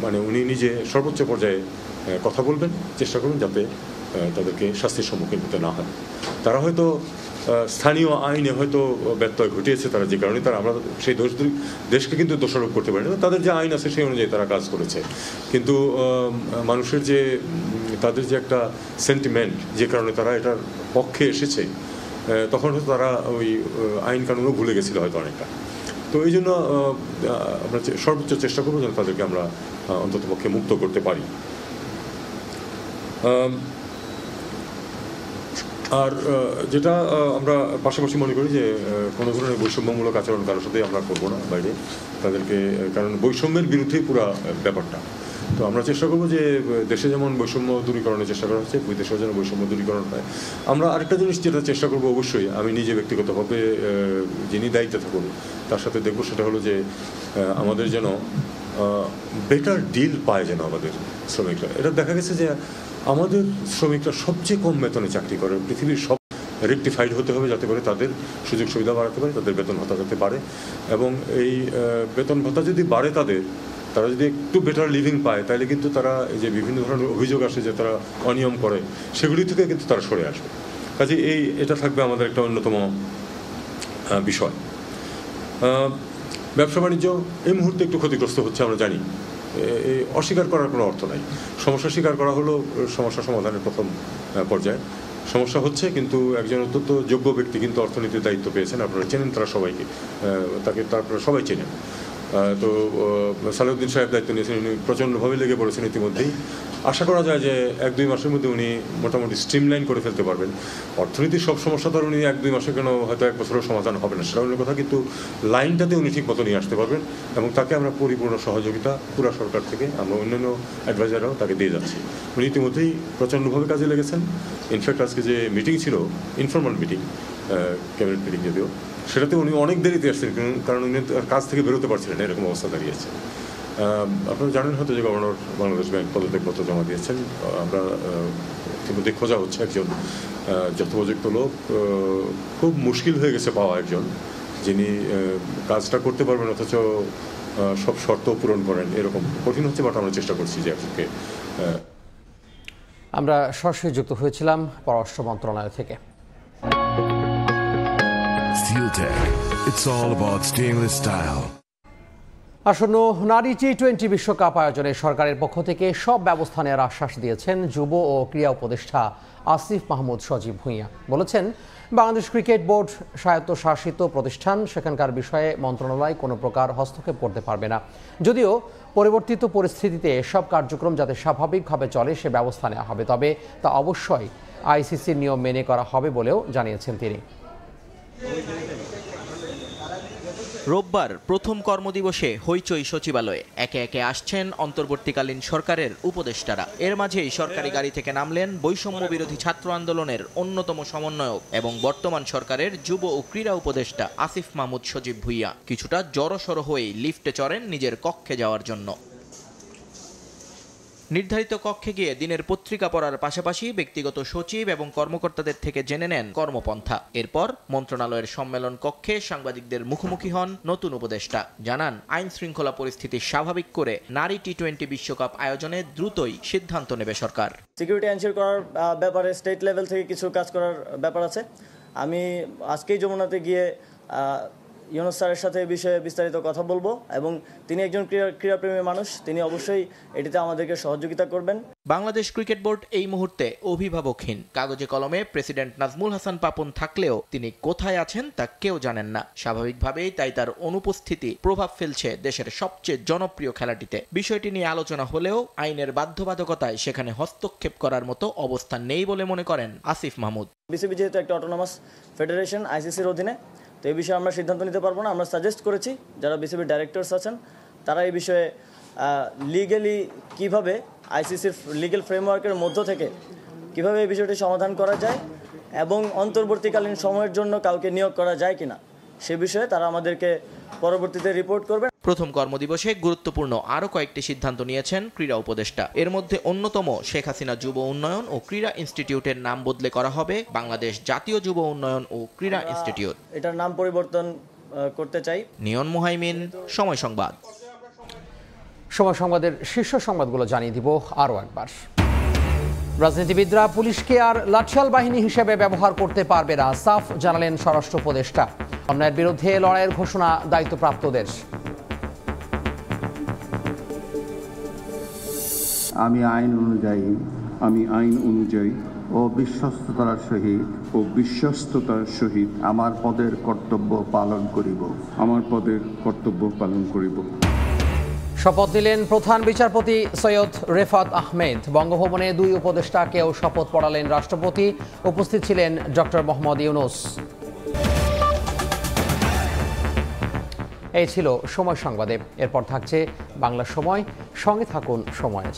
মানে উনি নিজে সর্বোচ্চ পর্যায়ে কথা বলবেন, চেষ্টা করবেন যাতে তাদেরকে শাস্তির সম্মুখীন হতে না হয়। তারা হয়তো স্থানীয় আইনে হয়তো ব্যত্যয় ঘটিয়েছে, তারা যে কারণে আমরা সেই দেশকে কিন্তু দোষারোপ করতে পারি না। তাদের যে আইন আছে সেই অনুযায়ী তারা কাজ করেছে, কিন্তু মানুষের যে তাদের যে একটা সেন্টিমেন্ট, যে কারণে তারা এটার পক্ষে এসেছে, তখন হয়তো তারা ওই আইন কানুনও ভুলে গেছিল হয়তো অনেকটা। তো এই জন্য আমরা সর্বোচ্চ চেষ্টা করবো যেন তাদেরকে আমরা অন্ততপক্ষে মুক্ত করতে পারি। আর যেটা আমরা পাশাপাশি মনে করি যে কোনো ধরনের বৈষম্যমূলক আচরণ কারোর সাথেই আমরা করবো না বাইরে তাদেরকে, কারণ বৈষম্যের বিরুদ্ধেই পুরা ব্যাপারটা। তো আমরা চেষ্টা করবো যে দেশে যেমন বৈষম্য দূরীকরণের চেষ্টা করা হচ্ছে, বিদেশেও যেন বৈষম্য দূরীকরণ হয়। আমরা আরেকটা জিনিস যেটা চেষ্টা করবো, অবশ্যই আমি নিজে ব্যক্তিগতভাবে যিনি দায়িত্বে থাকুন তার সাথে দেখবো, সেটা হলো যে আমাদের যেন বেটার ডিল পায় যেন আমাদের শ্রমিকরা। এটা দেখা গেছে যে আমাদের শ্রমিকরা সবচেয়ে কম বেতনে চাকরি করে, পৃথিবীর সব রেকটিফাইড হতে হবে যাতে করে তাদের সুযোগ সুবিধা বাড়াতে পারে, তাদের বেতন ভাতা যাতে বাড়ে। এবং এই বেতন ভাতা যদি বাড়ে, তারা যদি একটু বেটার লিভিং পায়, তাহলে কিন্তু তারা এই যে বিভিন্ন ধরনের অভিযোগ আসে যে তারা অনিয়ম করে, সেগুলি থেকে কিন্তু তারা সরে আসবে। কাজে এটা থাকবে আমাদের একটা অন্যতম বিষয়। ব্যবসা বাণিজ্য এই মুহূর্তে একটু ক্ষতিগ্রস্ত হচ্ছে, আমরা জানি। অস্বীকার করার কোনো অর্থ নাই। সমস্যা স্বীকার করা হলো সমস্যা সমাধানের প্রথম পর্যায়ে। সমস্যা হচ্ছে, কিন্তু একজন অত্যন্ত যোগ্য ব্যক্তি কিন্তু অর্থনীতির দায়িত্ব পেয়েছেন, আপনারা চেনেন তারা সবাইকে, তারপরে সবাই চেনেন। তো সালাউদ্দিন সাহেব দায়িত্ব নিয়েছেন, উনি প্রচণ্ডভাবে লেগে পড়েছেন ইতিমধ্যেই। আশা করা যায় যে 1-2 মাসের মধ্যে উনি মোটামুটি স্ট্রিমলাইন করে ফেলতে পারবেন। অর্থনীতির সব সমস্যা তো উনি 1-2 মাসে কেন, হয়তো 1 বছরের সমাধান হবে না, সেটা অন্য কথা, কিন্তু লাইনটাতে উনি ঠিক মতো নিয়ে আসতে পারবেন। এবং তাকে আমরা পরিপূর্ণ সহযোগিতা পুরা সরকার থেকে, আমরা অন্যান্য অ্যাডভাইজাররাও তাকে দিয়ে যাচ্ছি। উনি ইতিমধ্যেই প্রচণ্ডভাবে কাজে লেগেছেন। ইনফ্যাক্ট আজকে যে মিটিং ছিল, ইনফর্মাল মিটিং, ক্যাবিনেট মিটিং যদিও, সেটাতে উনি অনেক দেরিতে আসছেন, কারণ উনি কাজ থেকে বেরোতে পারছিলেন, এরকম অবস্থা দাঁড়িয়েছে। আপনারা জানেন হয়তো যে গভর্নর বাংলাদেশ ব্যাংক পদত্যাগপত্র জমা দিয়েছেন। আমরা ইতিমধ্যে খোঁজা হচ্ছে একজন যথোপযুক্ত লোক, খুব মুশকিল হয়ে গেছে পাওয়া একজন যিনি কাজটা করতে পারবেন অথচ সব শর্ত পূরণ করেন, এরকম কঠিন হচ্ছে। বাট আমরা চেষ্টা করছি যে একজনকে। আমরা সরাসরি যুক্ত হয়েছিলাম পররাষ্ট্র মন্ত্রণালয় থেকে। Fuel Tech. It's all about stainless style. আসন্ন নারী টি-20 বিশ্বকাপ আয়োজনে সরকারের পক্ষ থেকে সব ব্যবস্থা নেওয়ার আশ্বাস দিয়েছেন যুব ও ক্রীড়া উপদেষ্টা আসিফ মাহমুদ সজীব ভুঁইয়া। বলেছেন, বাংলাদেশ ক্রিকেট বোর্ড স্বায়ত্তশাসিত প্রতিষ্ঠান, সেখানকার বিষয়ে মন্ত্রণালয় কোনো প্রকার হস্তক্ষেপ করতে পারবে না। যদিও পরিবর্তিত পরিস্থিতিতে সব কার্যক্রম যাতে স্বাভাবিকভাবে চলে সে ব্যবস্থা নেওয়া হবে, তবে তা অবশ্যই আইসিসির নিয়ম মেনে করা হবে বলেও জানিয়েছেন তিনি। রোববার প্রথম কর্মদিবসে হইচই সচিবালয়ে একে একে আসছেন অন্তর্বর্তীকালীন সরকারের উপদেষ্টারা। এর মাঝেই সরকারি গাড়ি থেকে নামলেন বৈষম্য বিরোধী ছাত্র আন্দোলনের অন্যতম সমন্বয়ক এবং বর্তমান সরকারের যুব ও ক্রীড়া উপদেষ্টা আসিফ মাহমুদ সজীব ভুঁইয়া। কিছুটা জড়সড় হয়েই লিফটে চড়েন নিজের কক্ষে যাওয়ার জন্য। নির্ধারিত কক্ষে গিয়ে দিনের পত্রিকা পড়ার পাশাপাশি ব্যক্তিগত সচিব এবং কর্মকর্তাদের থেকে জেনে নেন কর্মপন্থা। এরপর মন্ত্রণালয়ের সম্মেলন কক্ষে সাংবাদিকদের মুখোমুখি হন নতুন উপদেষ্টা। জানান, আইন শৃঙ্খলা পরিস্থিতি স্বাভাবিক করে নারী টি-20 বিশ্বকাপ আয়োজনে দ্রুতই সিদ্ধান্ত নেবে সরকার। সিকিউরিটি এনশিওর করার ব্যাপারে স্টেট লেভেল থেকে কিছু কাজ করার ব্যাপার আছে। আমি আজকেই যমুনাতে গিয়ে ইউনুস স্যারের সাথে এই বিষয়ে বিস্তারিত কথা বলবো এবং তিনি একজন ক্রীড়াপ্রেমী মানুষ, তিনি অবশ্যই এটিতে আমাদেরকে সহযোগিতা করবেন। বাংলাদেশ ক্রিকেট বোর্ড এই মুহূর্তে অভিভাবকহীন। কাগজে কলমে প্রেসিডেন্ট নাজমুল হাসান পাপন থাকলেও তিনি কোথায় আছেন তা কেউ জানেন না। স্বাভাবিকভাবেই তাই তার অনুপস্থিতি প্রভাব ফেলছে দেশের সবচেয়ে জনপ্রিয় খেলাটিতে। বিষয়টি নিয়ে আলোচনা হলেও আইনের বাধ্যবাধকতায় সেখানে হস্তক্ষেপ করার মতো অবস্থান নেই বলে মনে করেন আসিফ মাহমুদ। বিসিবি যেহেতু একটা অটোনমাস ফেডারেশন আইসিসির অধীনে, তো এই বিষয়ে আমরা সিদ্ধান্ত নিতে পারবো না। আমরা সাজেস্ট করেছি যারা বিসিবির ডাইরেক্টরস আছেন তারা এই বিষয়ে লিগ্যালি কিভাবে আইসিসির লিগ্যাল ফ্রেমওয়ার্কের মধ্য থেকে কিভাবে এই বিষয়টি সমাধান করা যায় এবং অন্তর্বর্তীকালীন সময়ের জন্য কাউকে নিয়োগ করা যায় কিনা সে বিষয়ে তারা আমাদেরকে পরবর্তীতে রিপোর্ট করবেন। প্রথম কর্মদিবসে গুরুত্বপূর্ণ আরও কয়েকটি সিদ্ধান্ত নিয়েছেন ক্রীড়া উপদেষ্টা। এর মধ্যে অন্যতম, শেখ হাসিনা যুব উন্নয়ন ও ক্রীড়া ইনস্টিটিউটের নাম বদলে করা হবে বাংলাদেশ জাতীয় যুব উন্নয়ন ও ক্রীড়া ইনস্টিটিউট। এটার নাম পরিবর্তন করতে চাই। নিয়ন মুহাইমিন, সময় সংবাদ। সময় সংবাদের শীর্ষ সংবাদগুলো জানিয়ে দিব আরও একবার। রাজনীতিবিদরা পুলিশকে আর লাঠিয়াল বাহিনী হিসেবে ব্যবহার করতে পারবে না, সাফ জানালেন স্বরাষ্ট্র উপদেষ্টা। অন্যায়ের বিরুদ্ধে লড়াইয়ের ঘোষণা দায়িত্বপ্রাপ্তদের। আমি আইন অনুযায়ী ও বিশ্বস্ততার সহিত আমার পদের কর্তব্য পালন করিব। শপথ নিলেন প্রধান বিচারপতি সৈয়দ রেফাত আহমেদ। বঙ্গভবনে দুই উপদেষ্টাকেও শপথ পড়ালেন রাষ্ট্রপতি। উপস্থিত ছিলেন ডক্টর মোহাম্মদ ইউনুস। এই ছিল সময় সংবাদে। এরপর থাকছে বাংলা সময়। সঙ্গে থাকুন সময়ের।